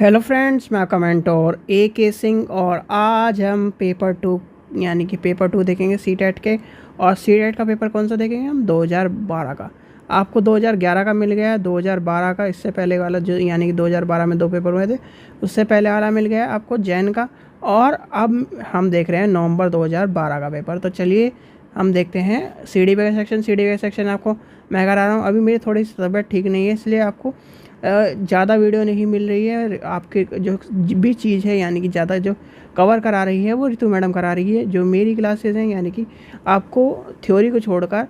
Hello friends, मैं कमेंटोर ए के सिंह और आज हम पेपर टू यानी कि पेपर टू देखेंगे सीटेट के। और सीटेट का पेपर कौन सा देखेंगे हम? 2012 का। आपको 2011 का मिल गया है, 2012 का इससे पहले वाला जो यानी कि 2012 में दो पेपर हुए थे उससे पहले वाला मिल गया है आपको जैन का। और अब हम देख रहे हैं नवंबर 2012 का पेपर। तो चलिए हम देखते हैं सी डी बी का सेक्शन आपको मैं करा रहा हूँ। अभी मेरी थोड़ी सी तबीयत ठीक नहीं है, इसलिए आपको ज़्यादा वीडियो नहीं मिल रही है। आपके जो भी चीज़ है यानी कि ज़्यादा जो कवर करा रही है वो रितु मैडम करा रही है। जो मेरी क्लासेस हैं यानी कि आपको थ्योरी को छोड़कर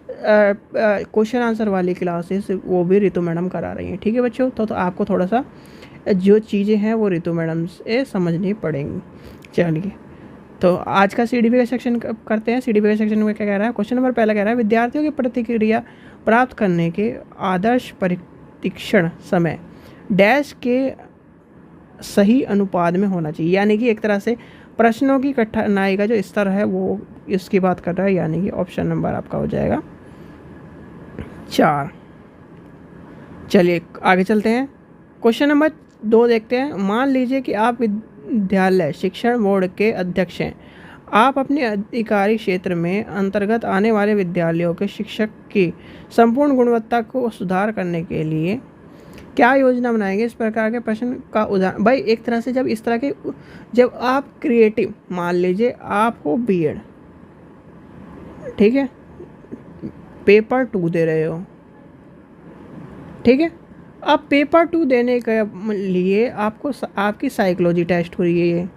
क्वेश्चन आंसर वाली क्लासेस वो भी रितु मैडम करा रही हैं। ठीक है बच्चों, तो आपको थोड़ा सा जो चीज़ें हैं वो रितु मैडम से समझनी पड़ेंगी। चलिए तो आज का सी डी बी का सेक्शन करते हैं। सी डी बी का सेक्शन में क्या कह रहा है? क्वेश्चन नंबर पहला कह रहा है विद्यार्थियों की प्रतिक्रिया प्राप्त करने के आदर्श परीक्षण समय डैश के सही अनुपात में होना चाहिए। यानी कि एक तरह से प्रश्नों की कठिनाई का जो स्तर है वो इसकी बात कर रहा है। यानी कि ऑप्शन नंबर आपका हो जाएगा 4। चलिए आगे चलते हैं। क्वेश्चन नंबर 2 देखते हैं। मान लीजिए कि आप विद्यालय शिक्षण बोर्ड के अध्यक्ष हैं। आप अपने अधिकारी क्षेत्र में अंतर्गत आने वाले विद्यालयों के शिक्षक की संपूर्ण गुणवत्ता को सुधार करने के लिए क्या योजना बनाएंगे? इस प्रकार के प्रश्न का उदाहरण भाई एक तरह से जब आप क्रिएटिव, मान लीजिए आप हो बीएड, ठीक है, पेपर 2 दे रहे हो, ठीक है। अब पेपर 2 देने के लिए आपको आपकी साइकोलॉजी टेस्ट हो रही है,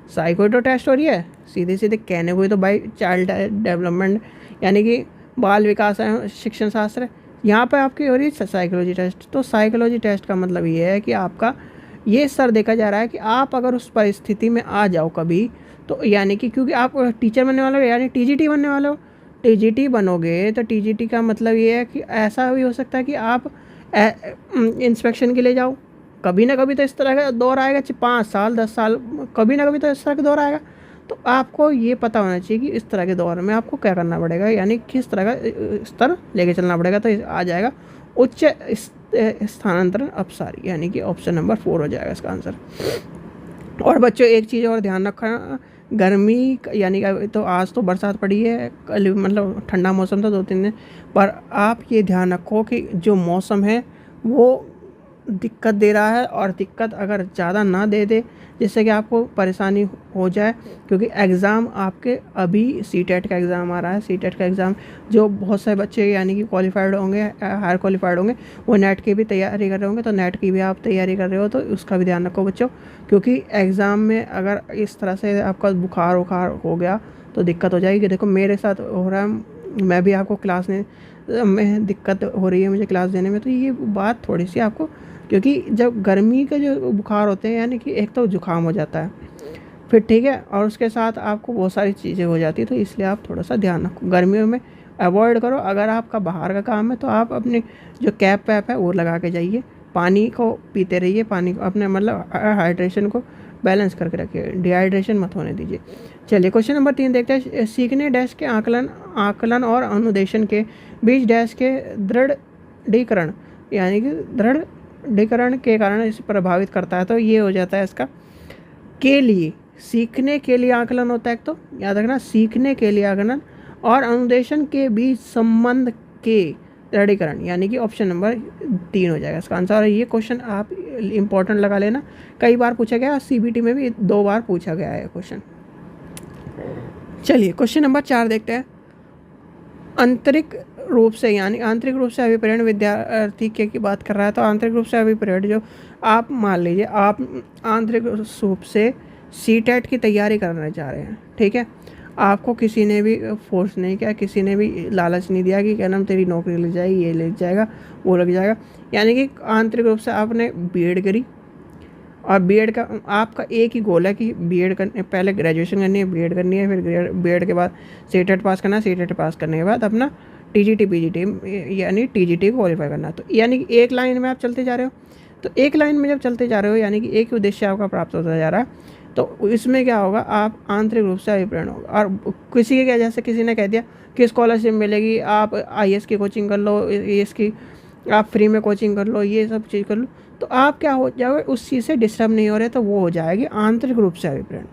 साइको टेस्ट हो रही है। सीधे सीधे कहने को तो भाई चाइल्ड डेवलपमेंट यानी कि बाल विकास शिक्षण शास्त्र, यहाँ पर आपकी हो रही है साइकोलॉजी टेस्ट। तो साइकोलॉजी टेस्ट का मतलब ये है कि आपका ये स्तर देखा जा रहा है कि आप अगर उस परिस्थिति में आ जाओ कभी, तो यानी कि क्योंकि आप टीचर बनने वाले हो यानी टीजीटी बनने वाले हो, टीजीटी बनोगे तो टीजीटी का मतलब ये है कि ऐसा भी हो सकता है कि आप इंस्पेक्शन के लिए जाओ। कभी ना कभी तो इस तरह का दौर आएगा, 5 साल 10 साल कभी ना कभी तो इस तरह का दौर आएगा। तो आपको ये पता होना चाहिए कि इस तरह के दौर में आपको क्या करना पड़ेगा, यानी किस तरह का स्तर लेके चलना पड़ेगा। तो आ जाएगा उच्च स्थानांतरण अपसारी, यानी कि ऑप्शन नंबर 4 हो जाएगा इसका आंसर। और बच्चों एक चीज़ और ध्यान रखना, गर्मी यानी कि तो आज तो बरसात पड़ी है, कल मतलब ठंडा मौसम था 2-3 दिन, पर आप ये ध्यान रखो कि जो मौसम है वो दिक्कत दे रहा है। और दिक्कत अगर ज़्यादा ना दे दे जिससे कि आपको परेशानी हो जाए, क्योंकि एग्ज़ाम आपके अभी सीटेट का एग्ज़ाम आ रहा है। सीटेट का एग्ज़ाम जो बहुत सारे बच्चे यानी कि क्वालिफाइड होंगे, हायर क्वालिफाइड होंगे, वो नेट की भी तैयारी कर रहे होंगे। तो नेट की भी आप तैयारी कर रहे हो तो उसका भी ध्यान रखो बच्चों, क्योंकि एग्ज़ाम में अगर इस तरह से आपका बुखार हो गया तो दिक्कत हो जाएगी। देखो मेरे साथ हो रहा है, मैं भी आपको क्लास में दिक्कत हो रही है मुझे क्लास देने में। तो ये बात थोड़ी सी आपको, क्योंकि जब गर्मी के जो बुखार होते हैं यानी कि एक तो जुकाम हो जाता है फिर, ठीक है, और उसके साथ आपको बहुत सारी चीज़ें हो जाती है। तो इसलिए आप थोड़ा सा ध्यान रखो, गर्मियों में अवॉइड करो। अगर आपका बाहर का काम है तो आप अपने जो कैप वैप है वो लगा के जाइए, पानी को पीते रहिए, पानी को अपने मतलब हाइड्रेशन को बैलेंस करके रखिए, डिहाइड्रेशन मत होने दीजिए। चलिए क्वेश्चन नंबर 3 देखते हैं। सीखने डैश के आकलन और अनुदेशन के बीच डैश के दृढ़ीकरण यानी कि दृढ़ीकरण के कारण इसे प्रभावित करता है। तो ये हो जाता है इसका के लिए, सीखने के लिए आकलन होता है एक, तो याद रखना सीखने के लिए आकलन और अनुदेशन के बीच संबंध के दृढ़ीकरण, यानी कि ऑप्शन नंबर 3 हो जाएगा इसका आंसर। ये क्वेश्चन आप इम्पोर्टेंट लगा लेना, कई बार पूछा गया, सीबीटी में भी 2 बार पूछा गया है क्वेश्चन। चलिए क्वेश्चन नंबर 4 देखते हैं। आंतरिक रूप से अभिप्रेरण विद्यार्थी की बात कर रहा है। तो आंतरिक रूप से अभिप्रेरण जो आप मान लीजिए आप आंतरिक रूप से सीटेट की तैयारी करना चाह रहे हैं, ठीक है, आपको किसी ने भी फोर्स नहीं किया, किसी ने भी लालच नहीं दिया कि क्या नाम तेरी नौकरी लग जाएगी, ये लग जाएगा वो लग जाएगा। यानी कि आंतरिक रूप से आपने बीएड करी और बीएड का आपका एक ही गोल है कि बीएड करने पहले ग्रेजुएशन करनी है, बीएड करनी है, फिर बीएड के बाद सीटेट पास करना है, सीटेट पास करने के बाद अपना टीजीटी पीजीटी यानी टीजीटी को क्वालिफाई करना है। तो यानी कि एक लाइन में आप चलते जा रहे हो। तो एक लाइन में जब चलते जा रहे हो यानी कि एक ही उद्देश्य आपका प्राप्त होता जा रहा है, तो इसमें क्या होगा, आप आंतरिक रूप से अभिप्रेरण होगा। और किसी के क्या, जैसे किसी ने कह दिया कि स्कॉलरशिप मिलेगी, आप आईएएस की कोचिंग कर लो, आईएएस की आप फ्री में कोचिंग कर लो, ये सब चीज़ कर लो, तो आप क्या हो जाओगे, उस चीज़ से डिस्टर्ब नहीं हो रहे, तो वो हो जाएगी आंतरिक रूप से अभिप्रेरण।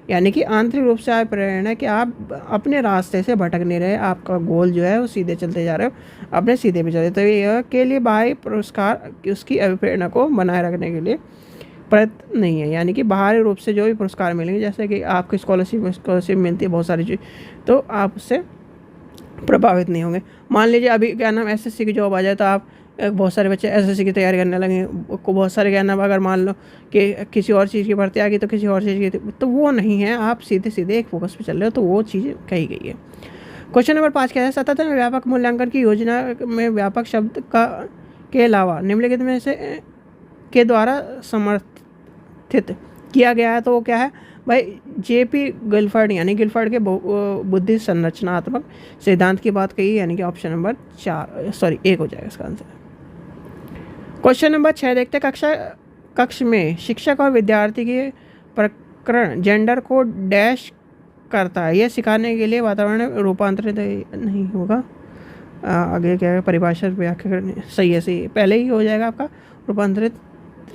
यानी कि आंतरिक रूप से अभिप्रेरण है कि आप अपने रास्ते से भटक नहीं रहे, आपका गोल जो है वो सीधे चलते जा रहे हो, अपने सीधे पे चले। तो ये के लिए बाह्य पुरस्कार उसकी अभिप्रेरणा को बनाए रखने के लिए प्रयत्न नहीं है। यानी कि बाहरी रूप से जो भी पुरस्कार मिलेंगे, जैसे कि आपको स्कॉलरशिप मिलती है बहुत सारी चीज़, तो आप उससे प्रभावित नहीं होंगे। मान लीजिए अभी क्या नाम एसएससी की जॉब आ जाए, तो आप बहुत सारे बच्चे एसएससी की तैयारी करने लगे को, बहुत सारे क्या नाम, अगर मान लो कि किसी और चीज़ की भर्ती आ गई तो किसी और चीज़ की, तो वो नहीं है, आप सीधे सीधे एक फोकस पे चल रहे हो, तो वो चीज़ कही गई है। क्वेश्चन नंबर 5 क्या है, सतत व्यापक मूल्यांकन की योजना में व्यापक शब्द का के अलावा निम्नलिखित में से के द्वारा समर्थित किया गया है, तो वो क्या है भाई, जेपी गिलफर्ड, यानी गिलफर्ड के बुद्धि संरचनात्मक सिद्धांत की बात कही, यानी कि ऑप्शन नंबर 1 हो जाएगा इसका आंसर। क्वेश्चन नंबर 6 देखते हैं, कक्ष में शिक्षक और विद्यार्थी के प्रकरण जेंडर को डैश करता है, यह सिखाने के लिए वातावरण रूपांतरित नहीं होगा। आगे क्या है, परिभाषा व्याख्याकरण, सही है, सही पहले ही हो जाएगा आपका रूपांतरित,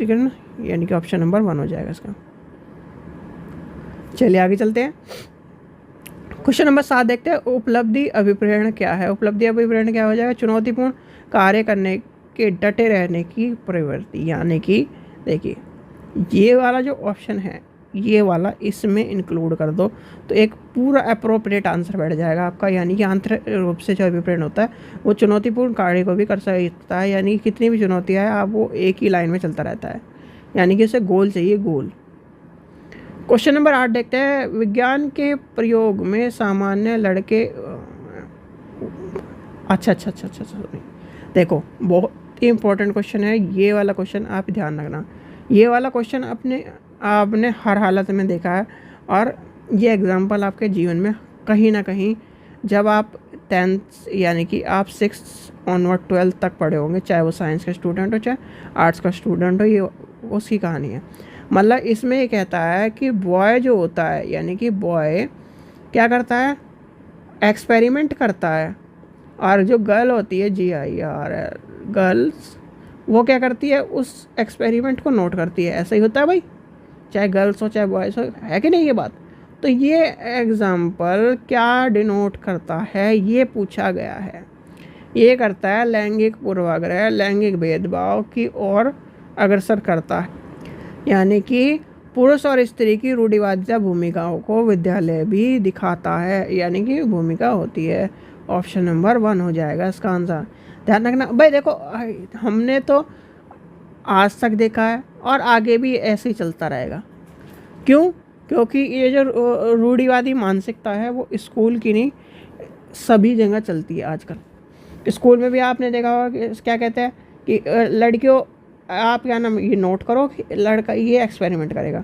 यानी कि ऑप्शन नंबर 1 हो जाएगा इसका। चलिए आगे चलते हैं। क्वेश्चन नंबर 7 देखते हैं, उपलब्धि अभिप्रेरण क्या है। उपलब्धि अभिप्रेरण क्या हो जाएगा, चुनौतीपूर्ण कार्य करने के डटे रहने की प्रवृत्ति। यानी कि देखिए, ये वाला जो ऑप्शन है, ये वाला इसमें इंक्लूड कर दो, तो एक पूरा अप्रोप्रिएट आंसर बैठ जाएगा आपका। यानी कि आंतरिक रूप से जो अभिप्रेरण होता है वो चुनौतीपूर्ण कार्य को भी कर सकता है, यानी कितनी भी चुनौतियाँ हैं आप वो एक ही लाइन में चलता रहता है, यानी कि उसे गोल चाहिए, गोल। क्वेश्चन नंबर 8 देखते हैं, विज्ञान के प्रयोग में सामान्य लड़के, अच्छा, देखो बहुत ही इंपॉर्टेंट क्वेश्चन है ये वाला क्वेश्चन, आप ध्यान रखना। ये वाला क्वेश्चन आपने हर हालत में देखा है, और ये एग्जाम्पल आपके जीवन में कहीं ना कहीं, जब आप 10th यानी कि आप 6th ऑनवर्ड 12th तक पढ़े होंगे, चाहे वो साइंस का स्टूडेंट हो चाहे आर्ट्स का स्टूडेंट हो, ये उसकी कहानी है। मतलब इसमें ये कहता है कि बॉय जो होता है, यानी कि बॉय क्या करता है, एक्सपेरिमेंट करता है, और जो गर्ल होती है, GIR गर्ल्स, वो क्या करती है, उस एक्सपेरिमेंट को नोट करती है। ऐसा ही होता है भाई, चाहे गर्ल्स हो चाहे बॉयज़ हो, है कि नहीं ये बात। तो ये एग्जाम्पल क्या डिनोट करता है, ये पूछा गया है। ये करता है लैंगिक पूर्वाग्रह, लैंगिक भेदभाव की ओर अग्रसर करता है, यानी कि पुरुष और स्त्री की रूढ़िवादिता भूमिकाओं को विद्यालय भी दिखाता है, यानी कि भूमिका होती है। ऑप्शन नंबर 1 हो जाएगा इसका आंसर। ध्यान रखना भाई, देखो हमने तो आज तक देखा है और आगे भी ऐसे ही चलता रहेगा। क्यों? क्योंकि ये जो रूढ़िवादी मानसिकता है वो स्कूल की नहीं, सभी जगह चलती है आजकल। स्कूल में भी आपने देखा होगा कि क्या कहते हैं कि लड़कियों, आप क्या नाम, ये नोट करो कि लड़का ये एक्सपेरिमेंट करेगा।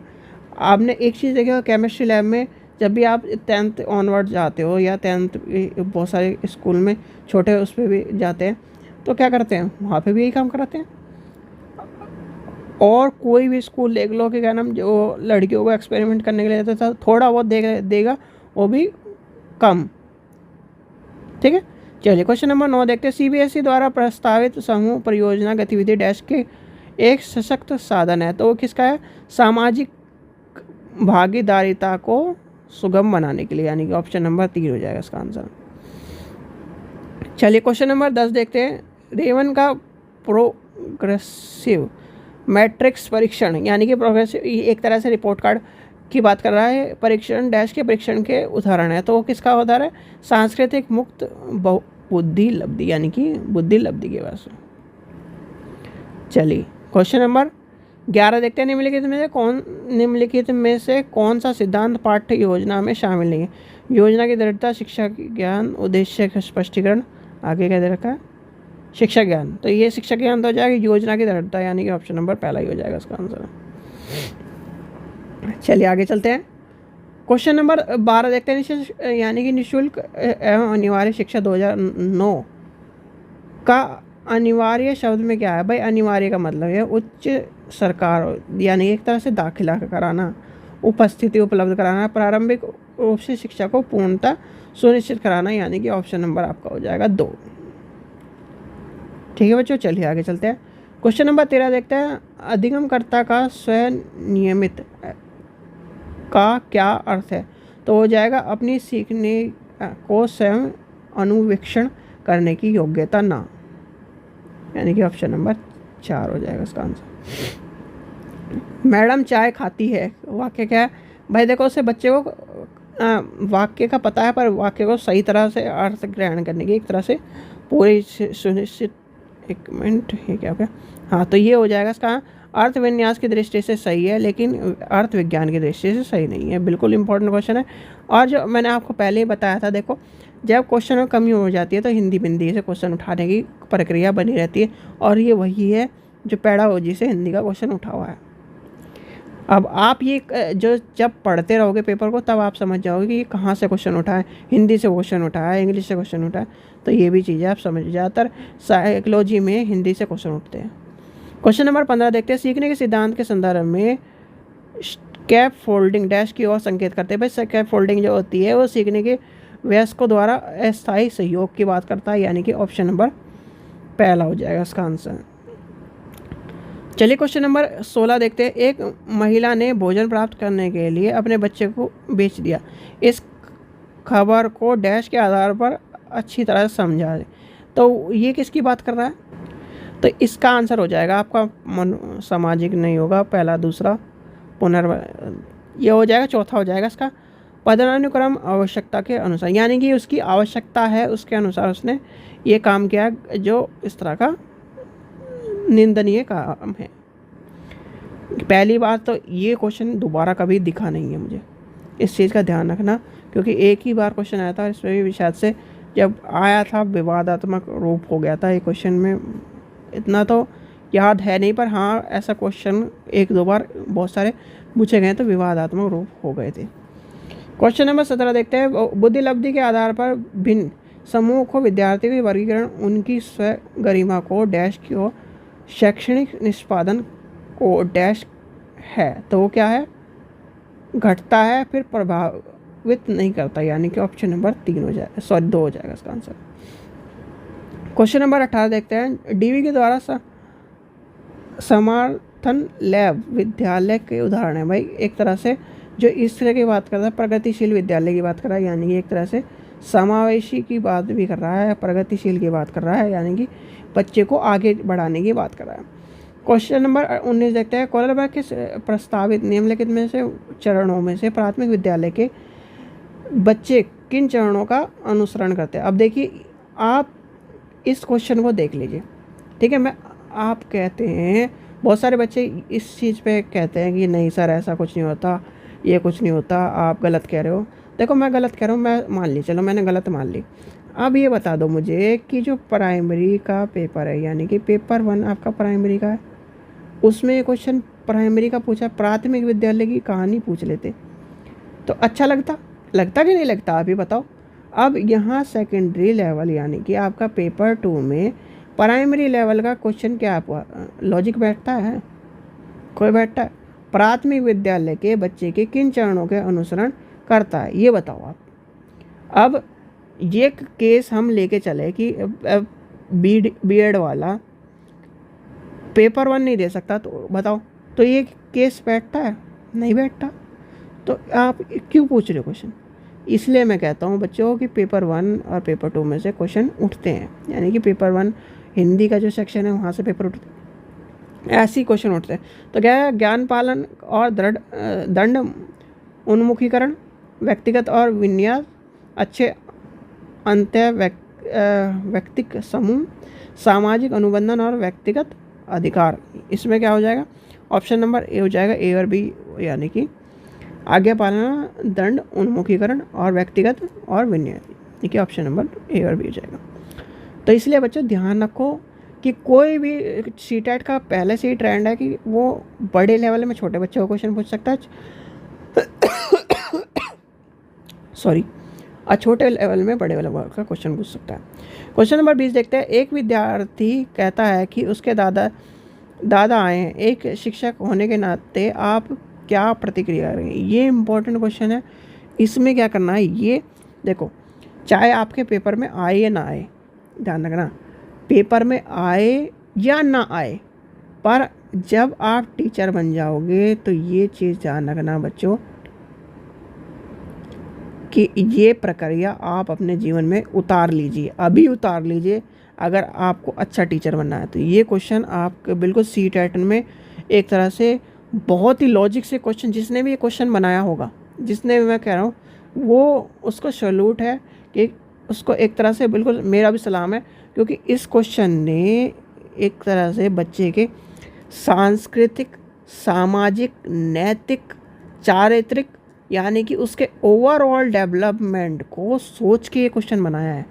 आपने एक चीज़ देखी हो केमिस्ट्री लैब में, जब भी आप 10th ऑनवर्ड जाते हो, या 10th बहुत सारे स्कूल में छोटे उस पर भी जाते हैं, तो क्या करते हैं, वहाँ पे भी यही काम कराते हैं। और कोई भी स्कूल देख लो कि क्या नाम, जो लड़कियों को एक्सपेरिमेंट करने के लिए देता था, थोड़ा बहुत देगा, वो भी कम। ठीक है, चलिए क्वेश्चन नंबर 9 देखते हैं, CBSE द्वारा प्रस्तावित समूह परियोजना गतिविधि डैश के एक सशक्त साधन है, तो वो किसका है, सामाजिक भागीदारिता को सुगम बनाने के लिए, यानी कि ऑप्शन नंबर 3 हो जाएगा इसका आंसर। चलिए क्वेश्चन नंबर 10 देखते हैं, रेवन का प्रोग्रेसिव मैट्रिक्स परीक्षण, यानी कि प्रोग्रेसिव एक तरह से रिपोर्ट कार्ड की बात कर रहा है, परीक्षण डैश के परीक्षण के उदाहरण है, तो वो किसका उदाहरण है, सांस्कृतिक मुक्त बुद्धि लब्धि, यानी कि बुद्धि लब्धि के वास्ते। चलिए क्वेश्चन नंबर 11 देखते हैं, निम्नलिखित में से कौन सा सिद्धांत पाठ्य योजना में शामिल नहीं है। योजना की दृढ़ता, शिक्षा ज्ञान, उद्देश्य का स्पष्टीकरण, आगे क्या दे रखा है, शिक्षा ज्ञान, तो ये शिक्षा ज्ञान तो हो जाएगा, योजना की दृढ़ता, यानी कि ऑप्शन नंबर पहला ही हो जाएगा इसका आंसर। चलिए आगे चलते हैं, क्वेश्चन नंबर 12 देखते हैं, यानी कि निःशुल्क एवं अनिवार्य शिक्षा 2009 का अनिवार्य शब्द में क्या है भाई, अनिवार्य का मतलब है उच्च सरकार, यानी एक तरह से दाखिला कराना, उपस्थिति उपलब्ध कराना, प्रारंभिक रूप से शिक्षा को पूर्णतः सुनिश्चित कराना, यानी कि ऑप्शन नंबर आपका हो जाएगा 2। ठीक है बच्चों, चलिए आगे चलते हैं। क्वेश्चन नंबर 13 देखते हैं। अधिगमकर्ता का स्वनियमित का क्या अर्थ है? तो हो जाएगा अपनी सीखने को स्वयं अनुवीक्षण करने की योग्यता ना, यानी कि ऑप्शन नंबर 4 हो जाएगा इसका आंसर। मैडम चाय खाती है, वाक्य क्या है भाई? देखो उसे बच्चे को वाक्य का पता है, पर वाक्य को सही तरह से अर्थ ग्रहण करने की एक तरह से पूरी सुनिश्चित, एक मिनट ये क्या हो गया, हाँ तो ये हो जाएगा इसका अर्थ विन्यास की दृष्टि से सही है, लेकिन अर्थ विज्ञान की दृष्टि से सही नहीं है। बिल्कुल इंपॉर्टेंट क्वेश्चन है। और जो मैंने आपको पहले ही बताया था, देखो जब क्वेश्चन में कमी हो जाती है तो हिंदी बिंदी से क्वेश्चन उठाने की प्रक्रिया बनी रहती है, और ये वही है जो पेडागोजी से हिंदी का क्वेश्चन उठा हुआ है। अब आप ये जो जब पढ़ते रहोगे पेपर को, तब आप समझ जाओगे कि ये कहाँ से क्वेश्चन उठा है, हिंदी से क्वेश्चन उठा है, इंग्लिश से क्वेश्चन उठा है, तो ये भी चीज़ें आप समझ। ज़्यादातर साइकोलॉजी में हिंदी से क्वेश्चन उठते हैं। क्वेश्चन नंबर 15 देखते हैं। सीखने के सिद्धांत के संदर्भ में कैप फोल्डिंग डैश की ओर संकेत करते हैं। भाई कैप फोल्डिंग जो होती है वो सीखने के वयस्कों द्वारा अस्थायी सहयोग की बात करता है, यानी कि ऑप्शन नंबर पहला हो जाएगा इसका आंसर। चलिए क्वेश्चन नंबर 16 देखते हैं। एक महिला ने भोजन प्राप्त करने के लिए अपने बच्चे को बेच दिया। इस खबर को डैश के आधार पर अच्छी तरह से समझा है। तो ये किसकी बात कर रहा है? तो इसका आंसर हो जाएगा आपका मन सामाजिक नहीं होगा, पहला दूसरा ये हो जाएगा, चौथा हो जाएगा इसका पदानुक्रम आवश्यकता के अनुसार, यानी कि उसकी आवश्यकता है उसके अनुसार उसने ये काम किया जो इस तरह का निंदनीय काम है। पहली बार तो ये क्वेश्चन दोबारा कभी दिखा नहीं है मुझे, इस चीज़ का ध्यान रखना, क्योंकि एक ही बार क्वेश्चन आया था, इसमें भी शायद से जब आया था विवादात्मक रूप हो गया था ये क्वेश्चन में, इतना तो याद है नहीं, पर हाँ ऐसा क्वेश्चन एक दो बार बहुत सारे पूछे गए तो विवादात्मक रूप हो गए थे। क्वेश्चन नंबर 17 देखते हैं। बुद्धिलब्धि के आधार पर भिन्न समूह को विद्यार्थियों की वर्गीकरण उनकी स्व गरिमा को डैश की ओर शैक्षणिक निष्पादन को डैश है, तो वो क्या है? घटता है, फिर प्रभावित नहीं करता, यानी कि ऑप्शन नंबर 3 हो जाएगा, सॉरी 2 हो जाएगा इसका आंसर। क्वेश्चन नंबर 18 देखते हैं। डीवी के द्वारा समर्थन लैब विद्यालय के उदाहरण है। भाई एक तरह से जो इस तरह की बात कर रहा है, प्रगतिशील विद्यालय की बात कर रहा है, यानी कि एक तरह से समावेशी की बात भी कर रहा है, प्रगतिशील की बात कर रहा है, यानी कि बच्चे को आगे बढ़ाने की बात कर रहा है। क्वेश्चन नंबर 19 देखते हैं। कॉलरबर्ग के प्रस्तावित निम्नलिखित में से चरणों में से प्राथमिक विद्यालय के बच्चे किन चरणों का अनुसरण करते हैं? अब देखिए आप इस क्वेश्चन को देख लीजिए, ठीक है। आप कहते हैं, बहुत सारे बच्चे इस चीज़ पे कहते हैं कि नहीं सर ऐसा कुछ नहीं होता, ये कुछ नहीं होता, आप गलत कह रहे हो। देखो मैं गलत कह रहा हूँ, मैं मान ली, चलो मैंने गलत मान ली। अब ये बता दो मुझे कि जो प्राइमरी का पेपर है, यानी कि पेपर 1 आपका प्राइमरी का है, उसमें क्वेश्चन प्राइमरी का पूछा, प्राथमिक विद्यालय की कहानी पूछ लेते तो अच्छा लगता कि नहीं लगता? आप ही बताओ। अब यहाँ सेकेंडरी लेवल, यानी कि आपका पेपर 2 में प्राइमरी लेवल का क्वेश्चन क्या आपका लॉजिक बैठता है? कोई बैठता है? प्राथमिक विद्यालय के बच्चे के किन चरणों के अनुसरण करता है, ये बताओ आप। अब ये केस हम लेके चले कि बीएड वाला पेपर 1 नहीं दे सकता, तो बताओ, तो ये केस बैठता है? नहीं बैठता। तो आप क्यों पूछ रहे हो क्वेश्चन? इसलिए मैं कहता हूँ बच्चों कि पेपर 1 और पेपर 2 में से क्वेश्चन उठते हैं, यानी कि पेपर 1 हिंदी का जो सेक्शन है वहाँ से पेपर उठते हैं, ऐसे ही क्वेश्चन उठते हैं। तो क्या है? ज्ञान पालन और दंड उन्मुखीकरण, व्यक्तिगत और विन्यास, अच्छे अंत्य व्यक्तिक समूह, सामाजिक अनुबंधन और व्यक्तिगत अधिकार। इसमें क्या हो जाएगा? ऑप्शन नंबर ए हो जाएगा, ए और बी, यानी कि आज्ञा पालना, दंड उन्मुखीकरण और व्यक्तिगत और विन्यास, यानी कि ऑप्शन नंबर ए और बी हो जाएगा। तो इसलिए बच्चों ध्यान रखो कि कोई भी सीटेट का पहले से ही ट्रेंड है कि वो बड़े लेवल में छोटे बच्चों को क्वेश्चन पूछ सकता है, सॉरी, और छोटे लेवल में बड़े लेवल का क्वेश्चन पूछ सकता है। क्वेश्चन नंबर 20 देखते हैं। एक विद्यार्थी कहता है कि उसके दादा आए हैं, एक शिक्षक होने के नाते आप क्या प्रतिक्रिया करेंगे? ये इम्पोर्टेंट क्वेश्चन है। इसमें क्या करना है, ये देखो, चाहे आपके पेपर में आए या ना आए, ध्यान रखना, पेपर में आए या ना आए, पर जब आप टीचर बन जाओगे तो ये चीज़ ध्यान रखना बच्चों कि ये प्रक्रिया आप अपने जीवन में उतार लीजिए, अभी उतार लीजिए अगर आपको अच्छा टीचर बनना है। तो ये क्वेश्चन आपके बिल्कुल सी-टेट में एक तरह से बहुत ही लॉजिक से क्वेश्चन, जिसने भी ये क्वेश्चन बनाया होगा, जिसने भी, मैं कह रहा हूँ, वो उसको सैल्यूट है कि उसको एक तरह से बिल्कुल मेरा भी सलाम है, क्योंकि इस क्वेश्चन ने एक तरह से बच्चे के सांस्कृतिक, सामाजिक, नैतिक, चारित्रिक, यानी कि उसके ओवरऑल डेवलपमेंट को सोच के ये क्वेश्चन बनाया है।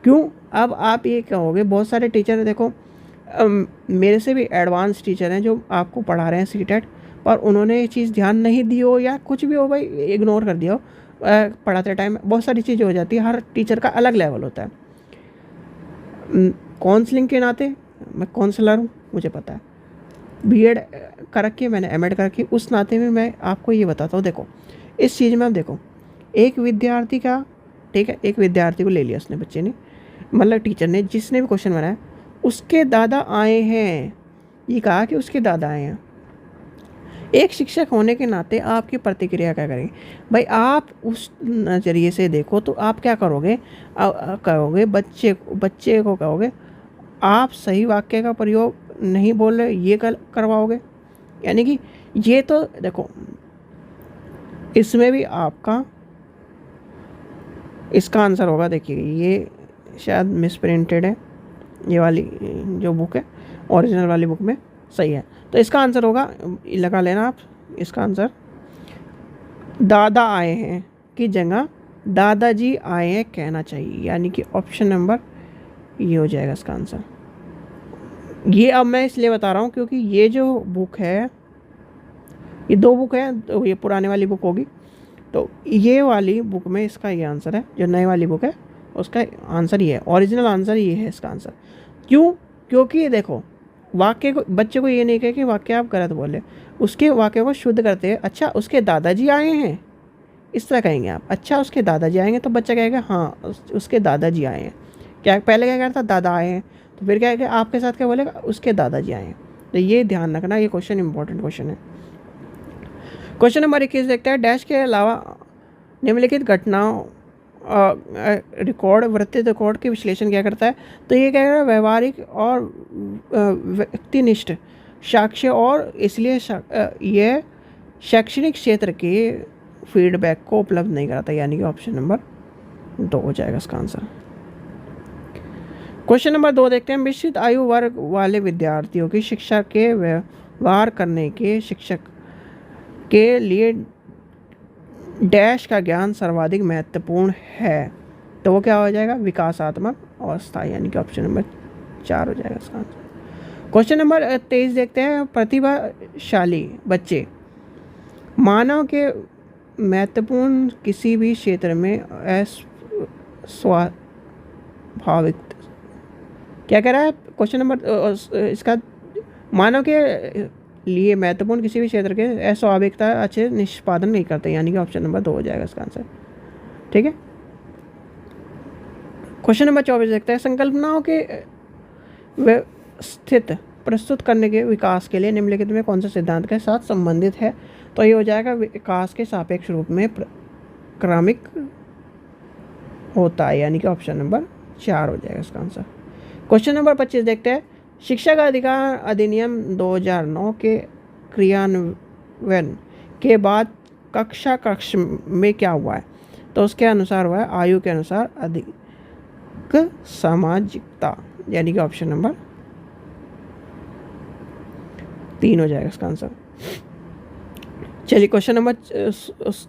क्यों? अब आप ये कहोगे, बहुत सारे टीचर देखो, मेरे से भी एडवांस टीचर हैं जो आपको पढ़ा रहे हैं सी-टेट, पर उन्होंने ये चीज़ ध्यान नहीं दी हो या कुछ भी हो, भाई इग्नोर कर दिया हो। पढ़ाते टाइम बहुत सारी चीज़ें हो जाती है, हर टीचर का अलग लेवल होता है। काउंसलिंग के नाते मैं काउंसलर हूँ, मुझे पता है, बीएड कर रखी है मैंने, एमएड कर रखी है, उस नाते में मैं आपको ये बताता हूँ। देखो इस चीज़ में आप देखो, एक विद्यार्थी का, ठीक है, एक विद्यार्थी को ले लिया उसने, बच्चे ने, मतलब टीचर ने, जिसने भी क्वेश्चन बनाया, उसके दादा आए हैं, ये कहा कि उसके दादा आए हैं। एक शिक्षक होने के नाते आपकी प्रतिक्रिया क्या करेंगे? भाई आप उस नज़रिए से देखो तो आप क्या करोगे? कहोगे बच्चे को कहोगे आप सही वाक्य का प्रयोग नहीं बोल रहे, ये करवाओगे। यानी कि ये तो देखो, इसमें भी आपका इसका आंसर होगा, देखिए ये शायद मिसप्रिंटेड है, ये वाली जो बुक है, ओरिजिनल वाली बुक में सही है, तो इसका आंसर होगा, लगा लेना आप, इसका आंसर दादा आए हैं की जगह दादाजी आए हैं कहना चाहिए, यानी कि ऑप्शन नंबर ये हो जाएगा इसका आंसर। ये अब मैं इसलिए बता रहा हूँ क्योंकि ये जो बुक है, ये दो बुक है, तो ये पुराने वाली बुक होगी, तो ये वाली बुक में इसका ये आंसर है, जो नई वाली बुक है उसका आंसर ये है, ओरिजिनल आंसर ये है इसका आंसर। क्यों? क्योंकि देखो, वाक्य को, बच्चे को ये नहीं कहे कि वाक्य आप गलत बोले, उसके वाक्य को शुद्ध करते हैं। अच्छा उसके दादाजी आए हैं, इस तरह कहेंगे आप। अच्छा उसके दादाजी आएंगे, तो बच्चा कहेगा हाँ उसके दादाजी आए हैं। क्या पहले क्या कह रहा था? दादा आए हैं, तो फिर क्या है कि आपके साथ क्या बोलेगा? उसके दादाजी आए हैं। तो ये ध्यान रखना, ये क्वेश्चन इंपॉर्टेंट क्वेश्चन है। क्वेश्चन नंबर 21 देखते हैं, डैश के अलावा निम्नलिखित घटनाओं रिकॉर्ड, वृत्तित रिकॉर्ड के विश्लेषण क्या करता है? तो ये क्या है, व्यवहारिक और व्यक्तिनिष्ठ साक्ष्य, और इसलिए यह शैक्षणिक क्षेत्र के फीडबैक को उपलब्ध नहीं कराता, यानी कि ऑप्शन नंबर 2 हो जाएगा इसका आंसर। क्वेश्चन नंबर 2 देखते हैं, मिश्रित आयु वर्ग वाले विद्यार्थियों की शिक्षा के व्यवहार करने के शिक्षक के लिए डैश का ज्ञान सर्वाधिक महत्वपूर्ण है? तो वो क्या हो जाएगा? विकासात्मक अवस्था, यानी कि ऑप्शन नंबर 4 हो जाएगा इसका आंसर। क्वेश्चन नंबर 23 देखते हैं, प्रतिभाशाली बच्चे मानव के महत्वपूर्ण किसी भी क्षेत्र में स्वाभाविक, क्या कह रहा है क्वेश्चन नंबर इसका? मानव के लिए महत्वपूर्ण किसी भी क्षेत्र के अस्वाभाविकता अच्छे निष्पादन नहीं करते, यानी कि ऑप्शन नंबर 2 हो जाएगा इसका आंसर। ठीक है। क्वेश्चन नंबर 24 देखते हैं, संकल्पनाओं के व्यवस्थित प्रस्तुत करने के विकास के लिए निम्नलिखित में कौन सा सिद्धांत के साथ संबंधित है? तो ये हो जाएगा विकास के सापेक्ष रूप में क्रमिक होता है, यानी कि ऑप्शन नंबर 4 हो जाएगा इसका आंसर। क्वेश्चन नंबर 25 देखते हैं, शिक्षा का अधिकार अधिनियम 2009 के क्रियान्वयन के बाद कक्ष में क्या हुआ है? तो उसके अनुसार हुआ है आयु के अनुसार अधिक सामाजिकता, यानी कि ऑप्शन नंबर 3 हो जाएगा इसका आंसर। चलिए क्वेश्चन नंबर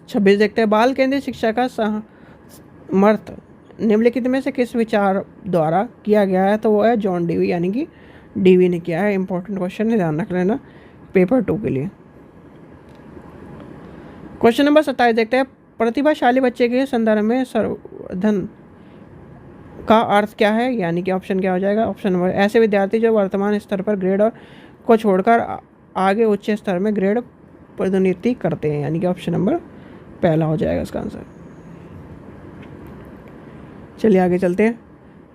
26 देखते हैं, बाल केंद्रित शिक्षा का समर्थ निम्नलिखित में से किस विचार द्वारा किया गया है? तो वो है जॉन डीवी, यानी कि डीवी ने किया है। इंपॉर्टेंट क्वेश्चन है, ध्यान रख लेना पेपर 2 के लिए। क्वेश्चन नंबर 27 देखते हैं, प्रतिभाशाली बच्चे के संदर्भ में संवर्धन का अर्थ क्या है? यानी कि ऑप्शन क्या हो जाएगा? ऑप्शन नंबर, ऐसे विद्यार्थी जो वर्तमान स्तर पर ग्रेड और को छोड़कर आगे उच्च स्तर में ग्रेड प्रतिनिधित्व करते हैं, यानी कि ऑप्शन नंबर पहला हो जाएगा इसका आंसर। चलिए आगे चलते हैं।